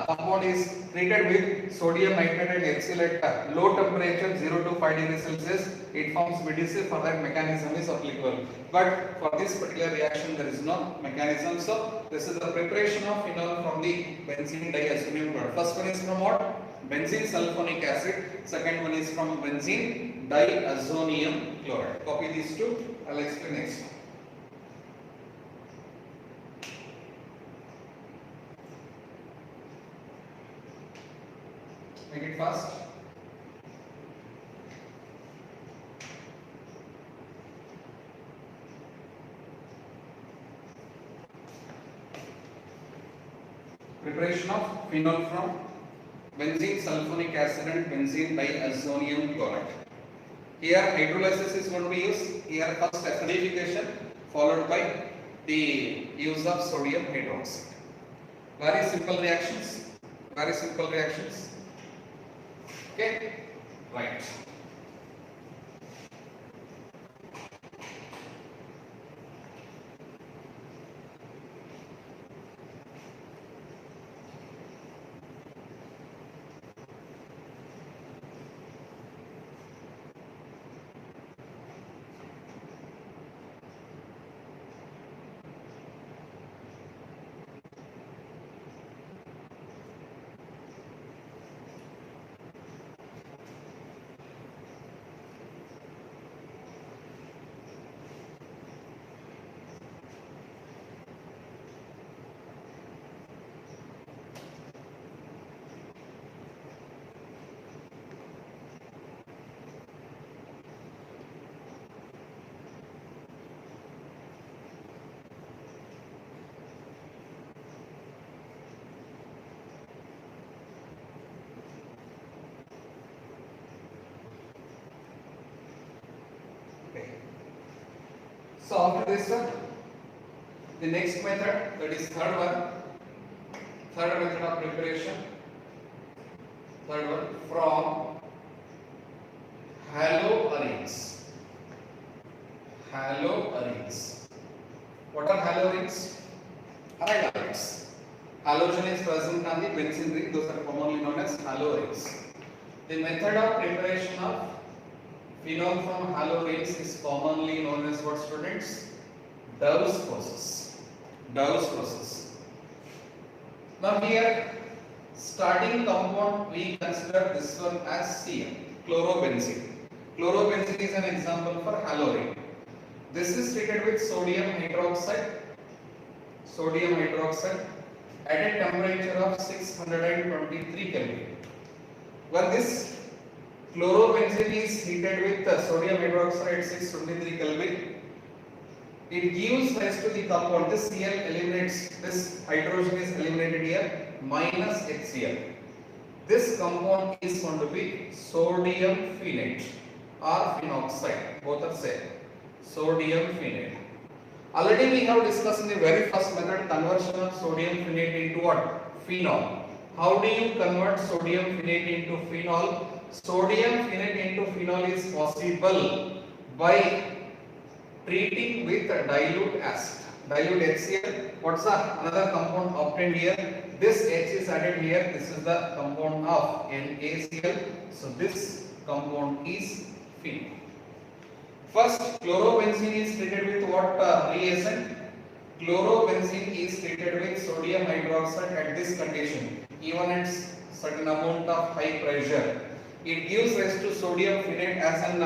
compound is treated with sodium nitrate and HCl at low temperature 0 to 5 degrees Celsius. It forms BDC. For that mechanism is applicable. But for this particular reaction there is no mechanism. So this is the preparation of phenol from the benzene diazonium chloride. First one is from what? Benzene sulfonic acid. Second one is from benzene diazonium chloride. Copy these two. I will explain next. Make it fast. Preparation of phenol from benzene sulfonic acid and benzene diazonium chloride. Here hydrolysis is going to be used. Here first acidification followed by the use of sodium hydroxide. Very simple reactions. Very simple reactions. Okay, right. So after this one, the next method, that is third method of preparation, third one, from haloarenes. Haloarenes. What are haloarenes? Aryl halides. Halogen is present on the benzene ring, those are commonly known as haloarenes. The method of preparation of phenol from haloarenes is commonly known as what, students? Dow's process. Dow's process. Now here, starting compound, we consider this one as Cl, chlorobenzene. Chlorobenzene is an example for haloarene. This is treated with sodium hydroxide at a temperature of 623 Kelvin. When this chlorobenzene is heated with sodium hydroxide at 623 Kelvin, it gives rise to the compound. This Cl eliminates, this hydrogen is eliminated here, minus HCl. This compound is going to be sodium phenate or phenoxide, both are same. Sodium phenate. Already we have discussed in the very first method conversion of sodium phenate into what? Phenol. How do you convert sodium phenate into phenol? Sodium phenate into phenol is possible by treating with dilute acid, dilute HCl. What's the another compound obtained here? This H is added here. This is the compound of NaCl. So this compound is phenol. First, chlorobenzene is treated with what reagent? Chlorobenzene is treated with sodium hydroxide at this condition, even at certain amount of high pressure. It gives rise to sodium phenate as an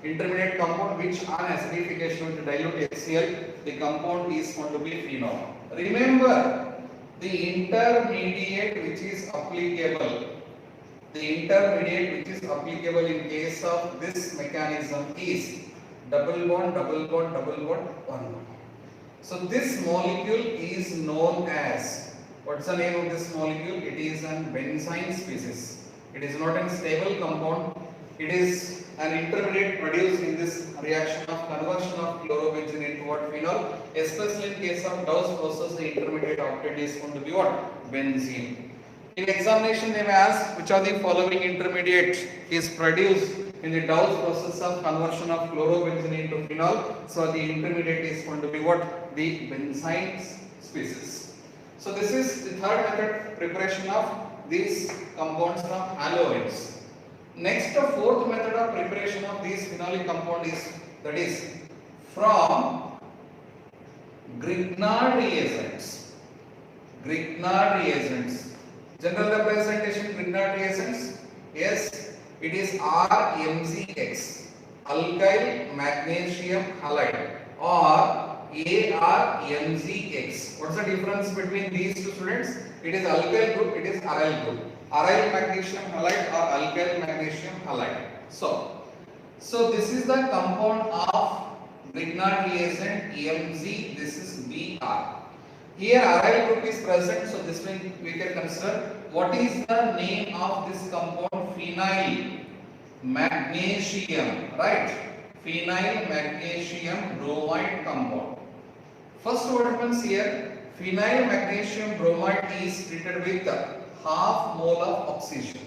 intermediate compound, which on acidification with dilute HCl, the compound is going to be phenol. Remember, the intermediate which is applicable, in case of this mechanism is double bond, double bond, double bond, one bond. So this molecule is known as, what's the name of this molecule? It is an benzene species. It is not a stable compound. It is an intermediate produced in this reaction of conversion of chlorobenzene into what? Phenol. Especially in case of Dow's process, the intermediate obtained is going to be what? Benzene. In examination, they may ask which of the following intermediate is produced in the Dow's process of conversion of chlorobenzene into phenol. So the intermediate is going to be what? The benzene species. So this is the third method, preparation of these compounds from haloarenes. Next, the fourth method of preparation of these phenolic compound is, that is from Grignard reagents. Grignard reagents. General representation Grignard reagents. Yes, it is RMZX, alkyl magnesium halide, or ARMZX. What's the difference between these two, students? It is alkyl group, it is aryl group. Aryl magnesium halide or alkyl magnesium halide. So this is the compound of Grignard reagent MZ. This is Br. Here aryl group is present, so this one we can consider what is the name of this compound? Phenyl magnesium, right? Phenyl magnesium bromide compound. First, what happens here? Phenyl magnesium bromide is treated with half mole of oxygen.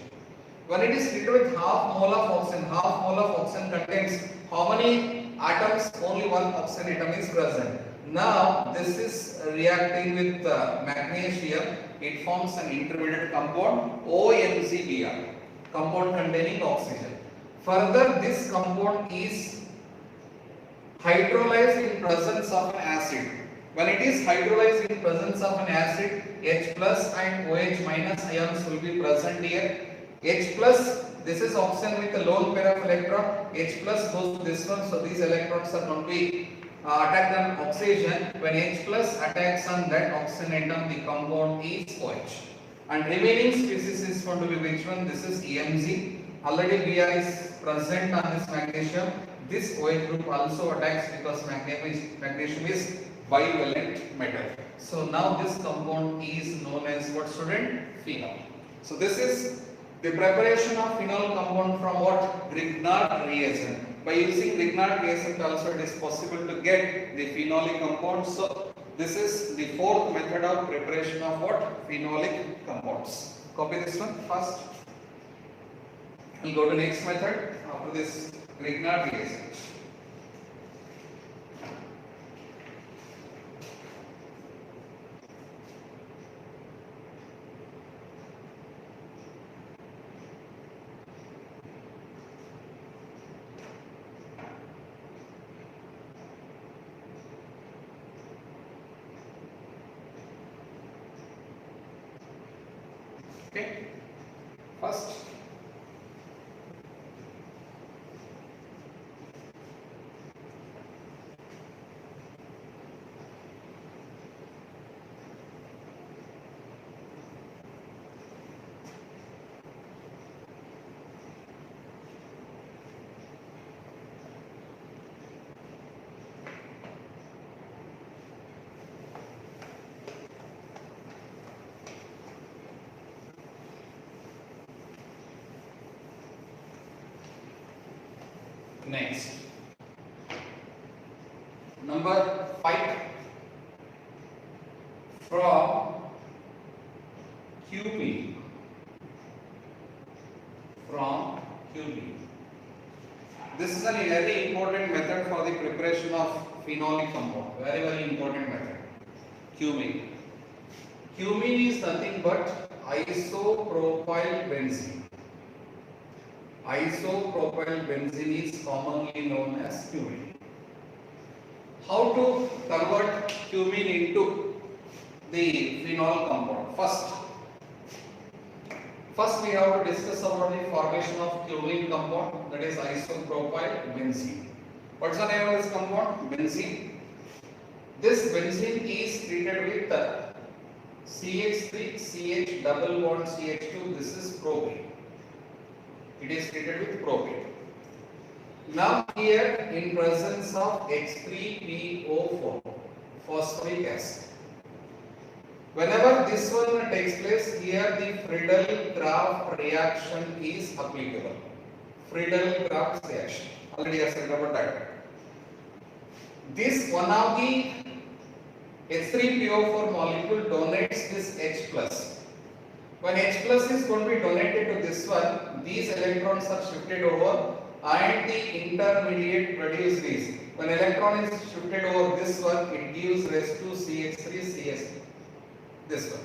When it is treated with half mole of oxygen contains how many atoms? Only one oxygen atom is present. Now this is reacting with magnesium. It forms an intermediate compound OMgBr, compound containing oxygen. Further, this compound is hydrolyzed in presence of an acid. When it is hydrolyzed in presence of an acid, H plus and OH minus ions will be present here. H plus, this is oxygen with a lone pair of electron. H plus goes to this one, so these electrons are going to be attacked on oxygen. When H plus attacks on that oxygen atom, the compound is OH. And remaining species is going to be which one? This is EMG. Already Br is present on this magnesium. This OH group also attacks because magnesium is bivalent metal. So now this compound is known as what, student? Phenol. So this is the preparation of phenol compound from what? Grignard reagent. By using Grignard reagent also it is possible to get the phenolic compound. So this is the fourth method of preparation of what? Phenolic compounds. Copy this one first. We'll go to next method after this Grignard reagent. Okay, first next number 5 from QP this is a very important method for the preparation of phenolic compound, very important method. Cumene is nothing but isopropyl benzene. Isopropyl benzene is commonly known as cumene. How to convert cumene into the phenol compound? First we have to discuss about the formation of cumene compound, that is isopropyl benzene. What's the name of this compound? Benzene. This benzene is treated with CH3, CH double bond CH2. This is propane. It is treated with propane. Now here in presence of H3PO4, phosphoric acid. Whenever this one takes place, here the Friedel-Crafts reaction is applicable. Friedel-Crafts reaction. Already I said about that. This one of the H3PO4 molecule donates this H plus. When H plus is going to be donated to this one, these electrons are shifted over and the intermediate produces this. When electron is shifted over this one, it gives rise to CH3CH. This one.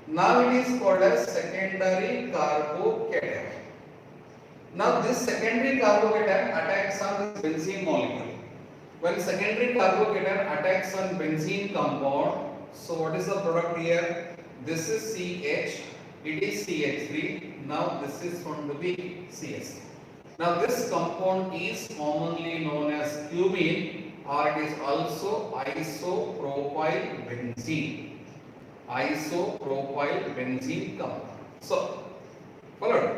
Now it is called as secondary carbocation. Now this secondary carbocation attacks on this benzene molecule. When secondary carbocation attacks on benzene compound, so what is the product here? This is CH, it is CH3. Now this is going to be CS. Now this compound is commonly known as cumene, or it is also isopropyl benzene. Isopropyl benzene compound. So, followed.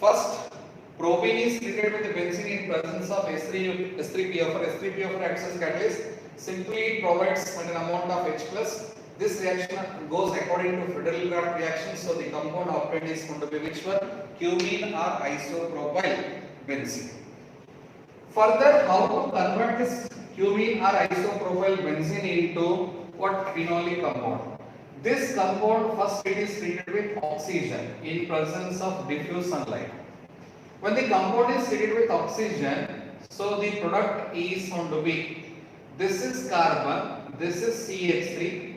First, propane is treated with benzene in presence of S3PO4. S3PO4 acts as catalyst. Simply it provides an amount of H plus. This reaction goes according to Friedel-Crafts reaction. So the compound obtained is going to be which one? Cumene or isopropyl benzene. Further, how to convert this cumene or isopropyl benzene into what phenolic compound? This compound first it is treated with oxygen in presence of diffuse sunlight. When the compound is treated with oxygen, so the product is found to be, this is carbon, this is CH3,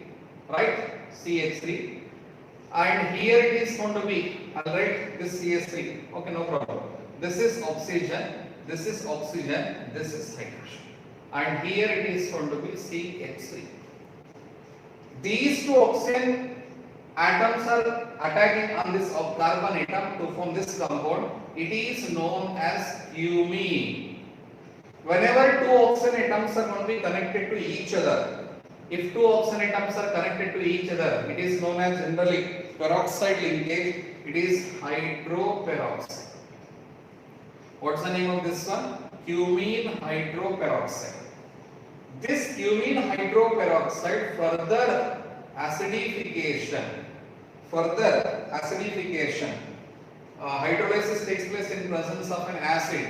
right? CH3, and here it is found to be, alright, this CH3, okay, no problem. This is oxygen, this is oxygen, this is hydrogen, and here it is found to be CH3. These two oxygen atoms are attacking on this carbon atom to form this compound. It is known as cumene. Whenever two oxygen atoms are going to be connected to each other, if two oxygen atoms are connected to each other, it is known as generally peroxide linkage. It is hydroperoxide. What's the name of this one? Cumene hydroperoxide. This cumene hydroperoxide further acidification, hydrolysis takes place in presence of an acid.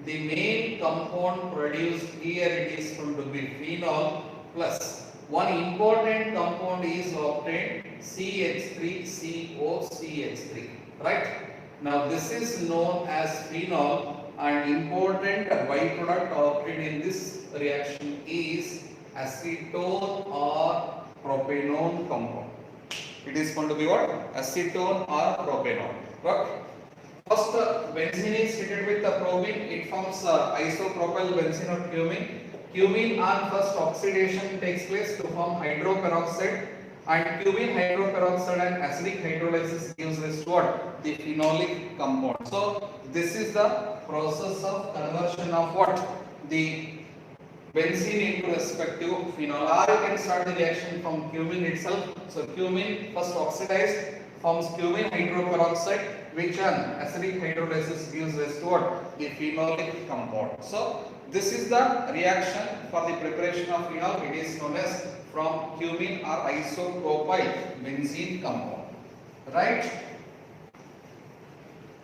The main compound produced here it is going to be phenol plus one important compound is obtained, CH3COCH3, right? Now this is known as phenol, and important byproduct obtained in this reaction is acetone or propanone compound. It is going to be what? Acetone or propanone. Right? First, benzene is treated with the bromine. It forms isopropyl benzene or cumene. Cumene on first oxidation takes place to form hydroperoxide, and cumene hydroperoxide and acidic hydrolysis gives rise to what? The phenolic compound. So this is the process of conversion of what? The benzene into respective phenol. Or you can start the reaction from cumene itself. So cumene first oxidized forms cumene hydroperoxide, which on acidic hydrolysis gives rise to what? The phenolic compound. So this is the reaction for the preparation of phenol. It is known as from cumene or isopropyl benzene compound, right?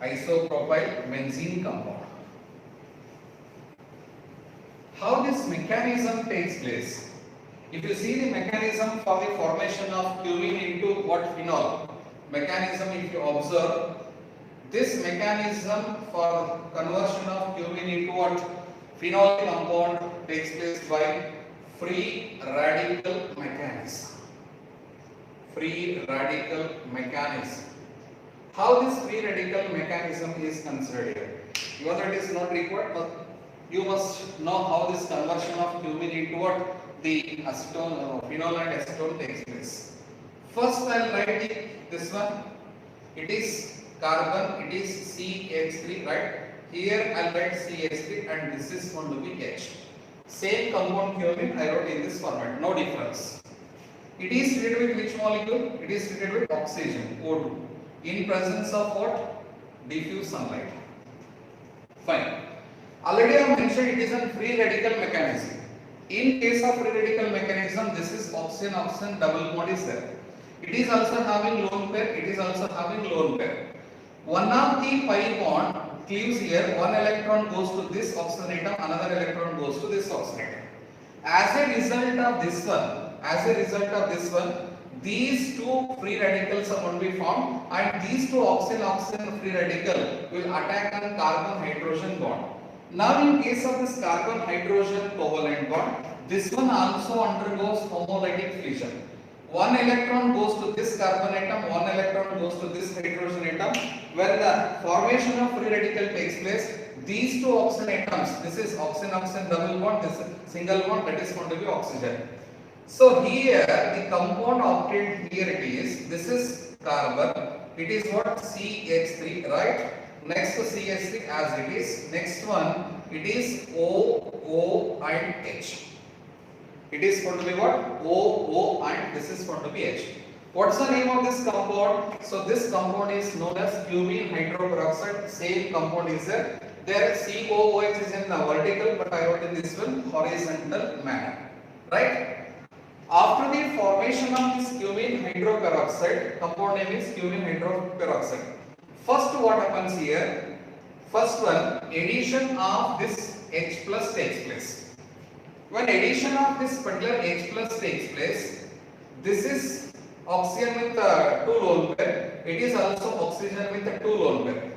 Isopropyl benzene compound. How this mechanism takes place? If you see the mechanism for the formation of cumene into what phenol mechanism, if you observe this mechanism for conversion of cumene into what phenol compound takes place by free radical mechanism. Free radical mechanism. How this free radical mechanism is considered here? Even though it is not required, but you must know how this conversion of cumene into what the acetone, phenol and acetone takes place. First, I will write this one. It is carbon. It is CH3, right? Here I will write CH3, and this is going to be H. Same compound cumene I wrote in this format. No difference. It is treated with which molecule? It is treated with oxygen, O2, in presence of what? Diffuse sunlight. Fine. Already I have mentioned it is a free radical mechanism. In case of free radical mechanism, this is oxygen-oxygen double bond is there. It is also having lone pair. It is also having lone pair. One of the pi bond cleaves here. One electron goes to this oxygen atom. Another electron goes to this oxygen atom. As a result of this one, these two free radicals are going to be formed, and these two oxygen-oxygen free radical will attack on carbon-hydrogen bond. Now in case of this carbon-hydrogen covalent bond, this one also undergoes homolytic fission. One electron goes to this carbon atom, one electron goes to this hydrogen atom. When the formation of free radical takes place, these two oxygen atoms, this is oxygen-oxygen double bond, this is single bond, that is going to be oxygen. So here the compound obtained here it is, this is carbon, it is what? CH3, right? Next to CH3 as it is. Next one, it is O, O and H. It is going to be what? O, O and this is going to be H. What's the name of this compound? So this compound is known as cumene hydroperoxide. Same compound is there. There COOH is in the vertical, but I wrote in this one horizontal manner. Right? After the formation of this cumene hydroperoxide, compound name is cumene hydroperoxide. First what happens here? First one, addition of this H plus takes place. When addition of this particular H plus takes place, this is oxygen with 2 lone pair. It is also oxygen with 2 lone pair.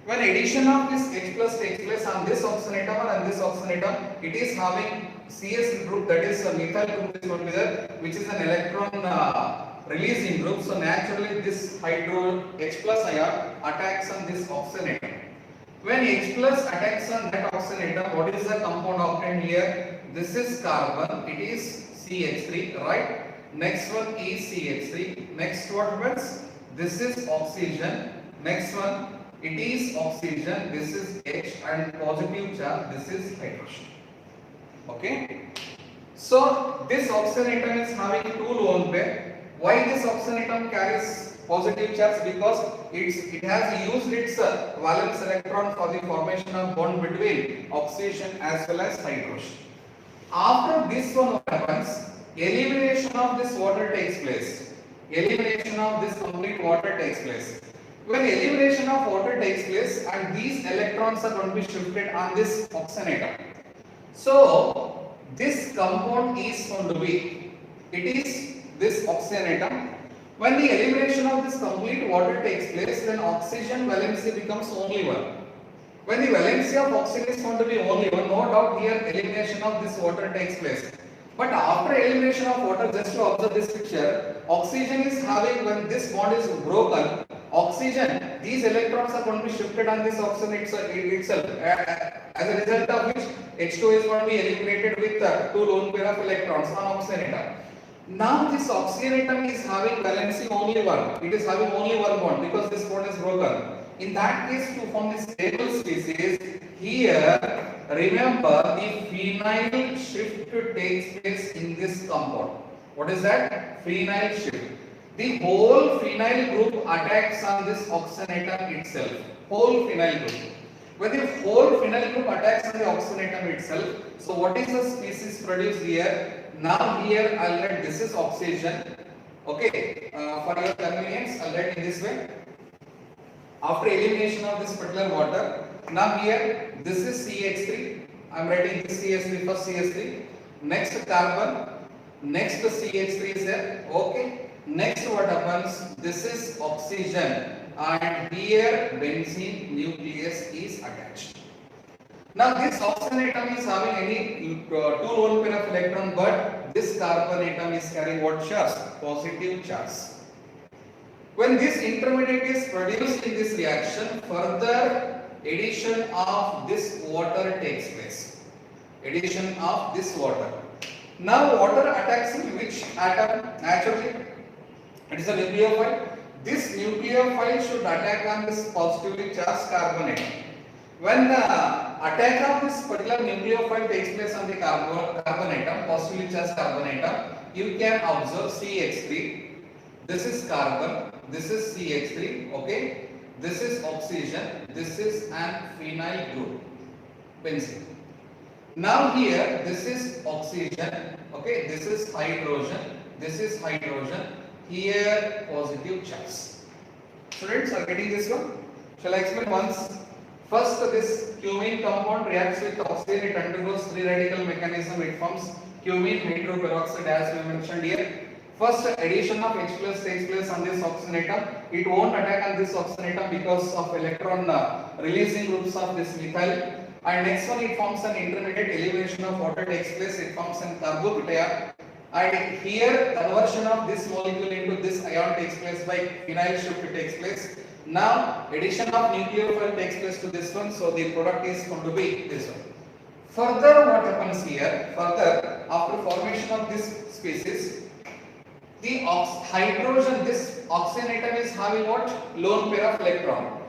When addition of this H plus takes place on this oxygen atom and this oxygen atom, it is having CS group, that is a methyl group is going to be there, which is an electron releasing group. So naturally this hydro H plus ion attacks on this oxygen atom. When H plus attacks on that oxygen atom, what is the compound obtained here? This is carbon, it is CH3, right? Next one is CH3. Next what happens? This is oxygen. Next one, it is oxygen. This is H, and positive charge. This is hydrogen. Okay. So this oxygen atom is having 2 lone pair. Why this oxygen atom carries positive charge? Because it has used its valence electron for the formation of bond between oxygen as well as hydrogen. After this one what happens? Elimination of this water takes place. Elimination of this complete water takes place. When elimination of water takes place and these electrons are going to be shifted on this oxygen atom. So this compound is found to be, it is this oxygen atom. When the elimination of this complete water takes place, then oxygen valency becomes only 1. When the valency of oxygen is found to be only 1, no doubt here elimination of this water takes place. But after elimination of water, just to observe this picture, oxygen is having, when this bond is broken, oxygen, these electrons are going to be shifted on this oxygen itself. As a result of which H2 is going to be eliminated with 2 lone pair of electrons on oxygen atom. Now this oxygen atom is having valency only 1. It is having only 1 bond because this bond is broken. In that case, to form this stable species, here remember the phenyl shift takes place in this compound. What is that? Phenyl shift. The whole phenyl group attacks on this oxygen atom itself. Whole phenyl group. When the whole phenyl group attacks on the oxygen atom itself, so what is the species produced here? Now here I'll write this is oxygen. Okay, for your convenience I'll write in this way. After elimination of this particular water, now here this is CH3. I am writing this CH3, first CH3. Next carbon, next CH3 is there. Okay. Next what happens? This is oxygen, and here benzene nucleus is attached. Now this oxygen atom is having any 2 lone pair of electron, but this carbon atom is carrying what charge? Positive charge. When this intermediate is produced in this reaction, further addition of this water takes place. Addition of this water. Now water attacks in which atom? Naturally, it is a nucleophile. This nucleophile should attack on this positively charged carbon atom. When the attack of this particular nucleophile takes place on the carbon atom, positively charged carbon atom, you can observe CH3. This is carbon. This is CH3, okay? This is oxygen. This is an phenyl group, benzene. Now here, this is oxygen, okay? This is hydrogen. This is hydrogen. Here, positive charge. Students are getting this one? Shall I explain once? First, this cumene compound reacts with oxygen. It undergoes free radical mechanism. It forms cumene hydroperoxide, as we mentioned here. First addition of H plus takes place on this oxygen atom. It won't attack on this oxygen atom because of electron releasing groups of this methyl. And next one, it forms an intermediate. Elimination of water takes place. It forms an carbocation. And here conversion of this molecule into this ion takes place by phenyl shift takes place. Now addition of nucleophile takes place to this one. So the product is going to be this one. Further, what happens here? Further, after formation of this species, the hydrogen, this oxygen atom is having what? Lone pair of electron.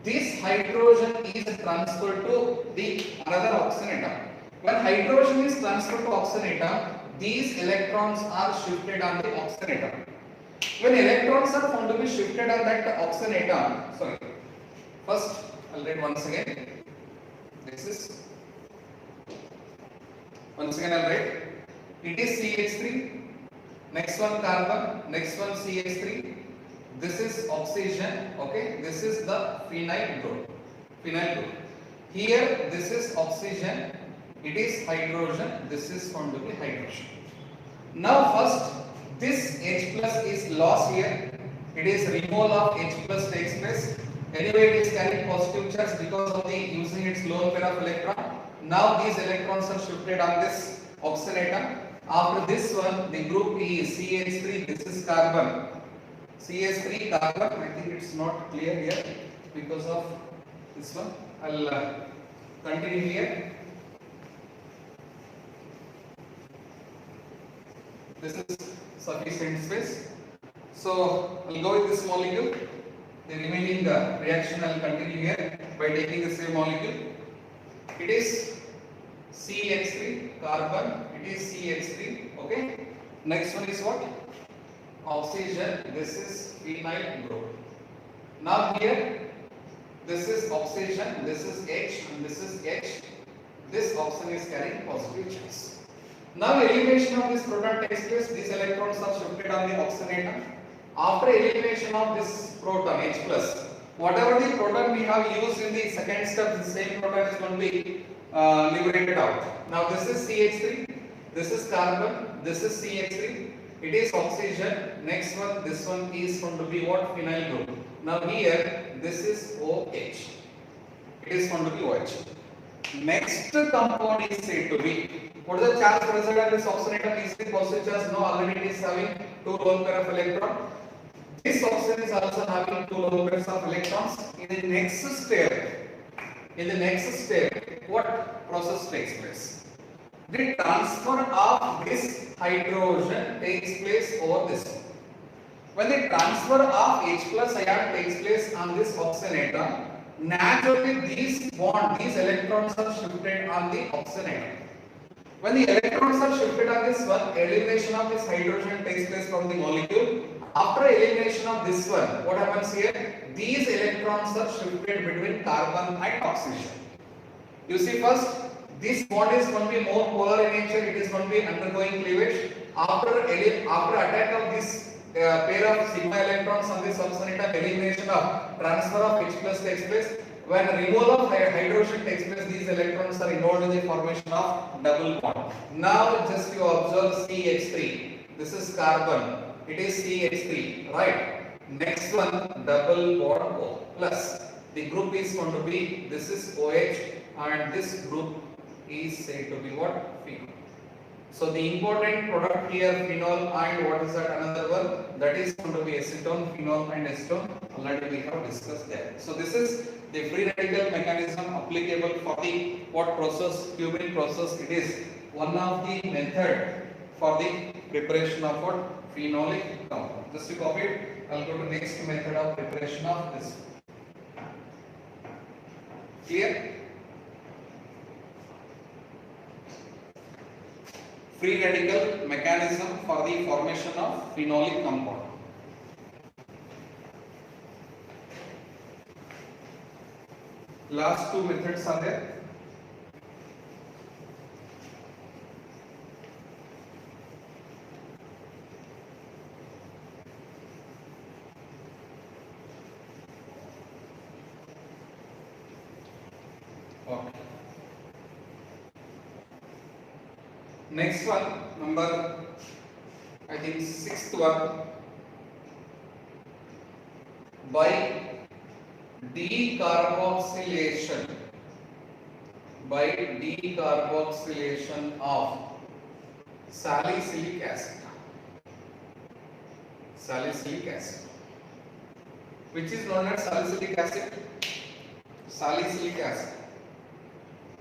This hydrogen is transferred to the another oxygen atom. When hydrogen is transferred to oxygen atom, these electrons are shifted on the oxygen atom. When electrons are found to be shifted on that oxygen atom, sorry, first I'll write once again. This is, once again I'll write, it is CH3. next one carbon, next one CH3. This is oxygen, okay? This is the phenyl group. Phenyl group. Here, this is oxygen. It is hydrogen. This is going to be hydrogen. Now, first, this H plus is lost here. It is removal of H plus takes place. Anyway, it is carrying positive charge because of the using its lone pair of electron. Now, these electrons are shifted on this oxygen atom. After this one, the group is CH3. This is carbon. CH3 carbon. I think it's not clear here because of this one. I'll continue here. This is sufficient space. So I'll go with this molecule. The remaining reaction I'll continue here by taking the same molecule. It is CH3 carbon. It is CH3. Okay. Next one is what? Oxygen. This is phenyl group. Now here, this is oxygen. This is H and this is H. This oxygen is carrying positive charge. Now elimination of this proton takes place. These electrons are shifted on the oxygen atom. After elimination of this proton H plus, whatever the proton we have used in the second step, the same proton is going to be liberated out. Now this is CH3, this is carbon, this is CH3, it is oxygen. Next one, this one is going to be what? Phenyl group. Now here, this is OH. It is going to be OH. Next compound is said to be, what is the charge present on this oxygen atom? Is it positive charge? No, already it is having two lone pair of electrons. This oxygen is also having two lone pairs of electrons. In the next step, what process takes place? The transfer of this hydrogen takes place over this one. When the transfer of H plus ion takes place on this oxygen atom, naturally these electrons are shifted on the oxygen atom. When the electrons are shifted on this one, elimination of this hydrogen takes place from the molecule. After elimination of this one, what happens here? These electrons are shifted between carbon and oxygen. You see, first, this bond is going to be more polar in nature. It is going to be undergoing cleavage. After attack of this pair of sigma electrons on this oxygen atom, elimination of transfer of H plus takes place. When removal of hydrogen takes place, these electrons are involved in the formation of double bond. Now just you observe CH3. This is carbon. It is CH3, right? Next one, double bond O plus. The group is going to be, this is OH and this group is said to be what? Phenol. So the important product here, phenol, and what is that another one? That is going to be acetone, phenol and acetone. Already we have discussed that. So this is the free radical mechanism applicable for the what process? Curing process. It is one of the method for the preparation of what? Phenolic compound. Just to copy it, I'll go to next method of preparation of this. Clear? Free radical mechanism for the formation of phenolic compound. Last two methods are there. Okay. Next one, number, I think sixth one, by decarboxylation of salicylic acid, which is known as salicylic acid.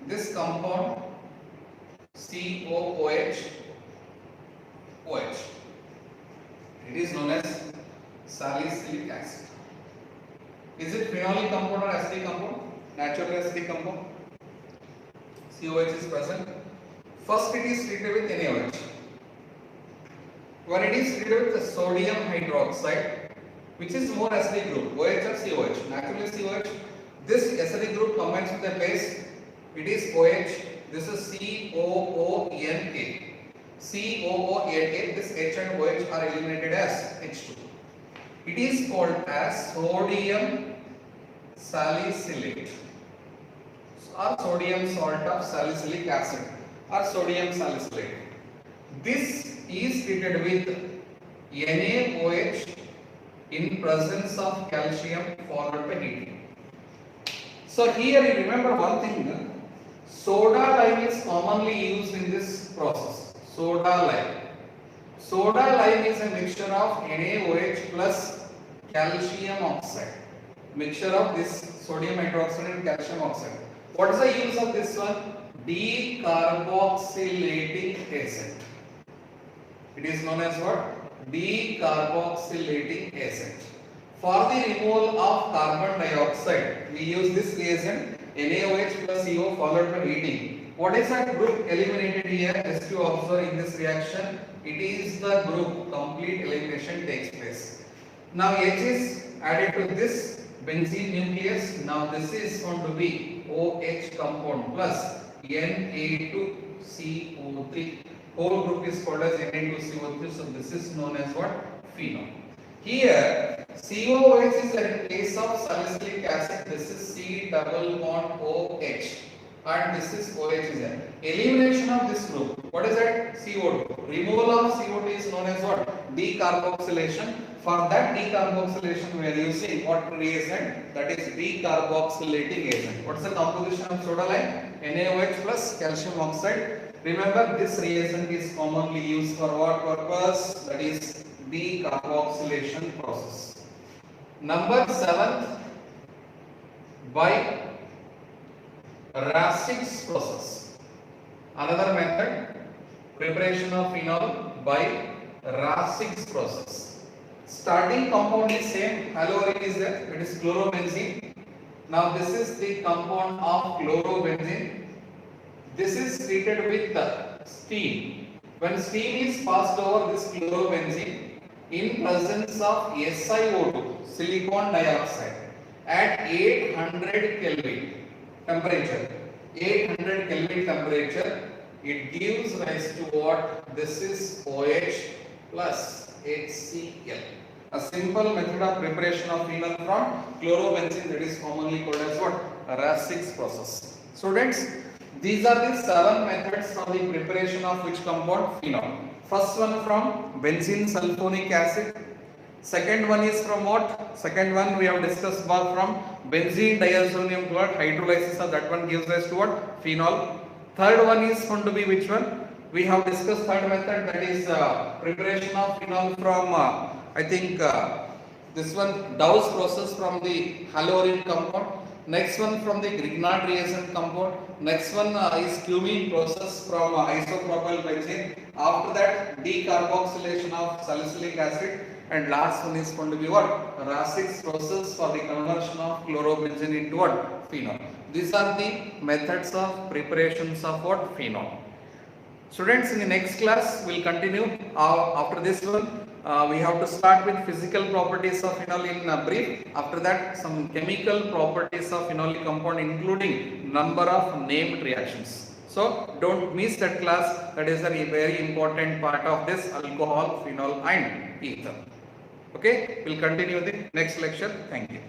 This compound COOH, OH, it is known as salicylic acid. Is it phenolic compound or acidic compound? Naturally acidic compound. COH is present. First it is treated with NaOH. When it is treated with the sodium hydroxide, which is more acidic group, OH or COH. Naturally COH. This acidic group combines with the base. It is OH. This is COONK. COO8, this H and OH are eliminated as H2. It is called as sodium salicylate or sodium salt of salicylic acid or sodium salicylate. This is treated with NaOH in presence of calcium followed by heating. So here you remember one thing, soda lime is commonly used in this process. Soda lime. Soda lime is a mixture of NaOH plus calcium oxide. Mixture of this sodium hydroxide and calcium oxide. What is the use of this one? Decarboxylating agent. It is known as what? Decarboxylating agent. For the removal of carbon dioxide, we use this reagent NaOH plus CO followed by heating. What is that group eliminated here? As to observe in this reaction, it is the group complete elimination takes place. Now H is added to this benzene nucleus. Now this is going to be OH compound plus Na2CO3. Whole group is called as Na2CO3. So this is known as what? Phenol. Here COOH is in place of salicylic acid. This is C double bond OH and this is OH is there. Elimination of this group. What is that? CO2. Removal of CO2 is known as what? Decarboxylation. For that decarboxylation we are using what reagent? That is decarboxylating agent. What is the composition of soda lime? NaOH plus calcium oxide. Remember this reagent is commonly used for what purpose? That is decarboxylation process. Number 7, by Ra식's process. Another method, preparation of phenol by Ra식's process. Starting compound is same, haloauric is there, it is chlorobenzene. Now this is the compound of chlorobenzene. This is treated with steam. When steam is passed over this chlorobenzene in presence of SiO2, silicon dioxide, at 800 Kelvin temperature, 800 Kelvin temperature, it gives rise to what? This is OH plus HCl. A simple method of preparation of phenol from chlorobenzene, that is commonly called as what? Ra식's process. Students, these are the 7 methods for the preparation of which compound? Phenol. First one from benzene sulfonic acid. Second one is from what? Second one we have discussed about from benzene diazonium chloride, hydrolysis of that one gives rise to what? Phenol. Third one is going to be which one? We have discussed third method, that is preparation of phenol from this one Dow's process from the haloauric compound. Next one from the Grignard reagent compound. Next one is cumene process from isopropyl benzene. After that decarboxylation of salicylic acid. And last one is going to be what? Rasik's process for the conversion of chlorobenzene into what? Phenol. These are the methods of preparations of what? Phenol. Students, in the next class we will continue. After this one we have to start with physical properties of phenol in brief. After that some chemical properties of phenolic compound including number of named reactions. So don't miss that class. That is a very important part of this alcohol, phenol and ether. Okay, we'll continue the next lecture. Thank you.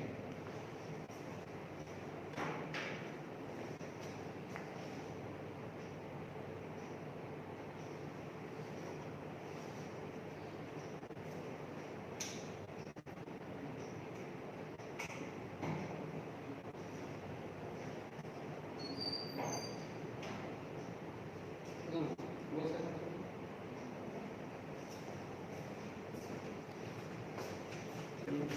Thank you.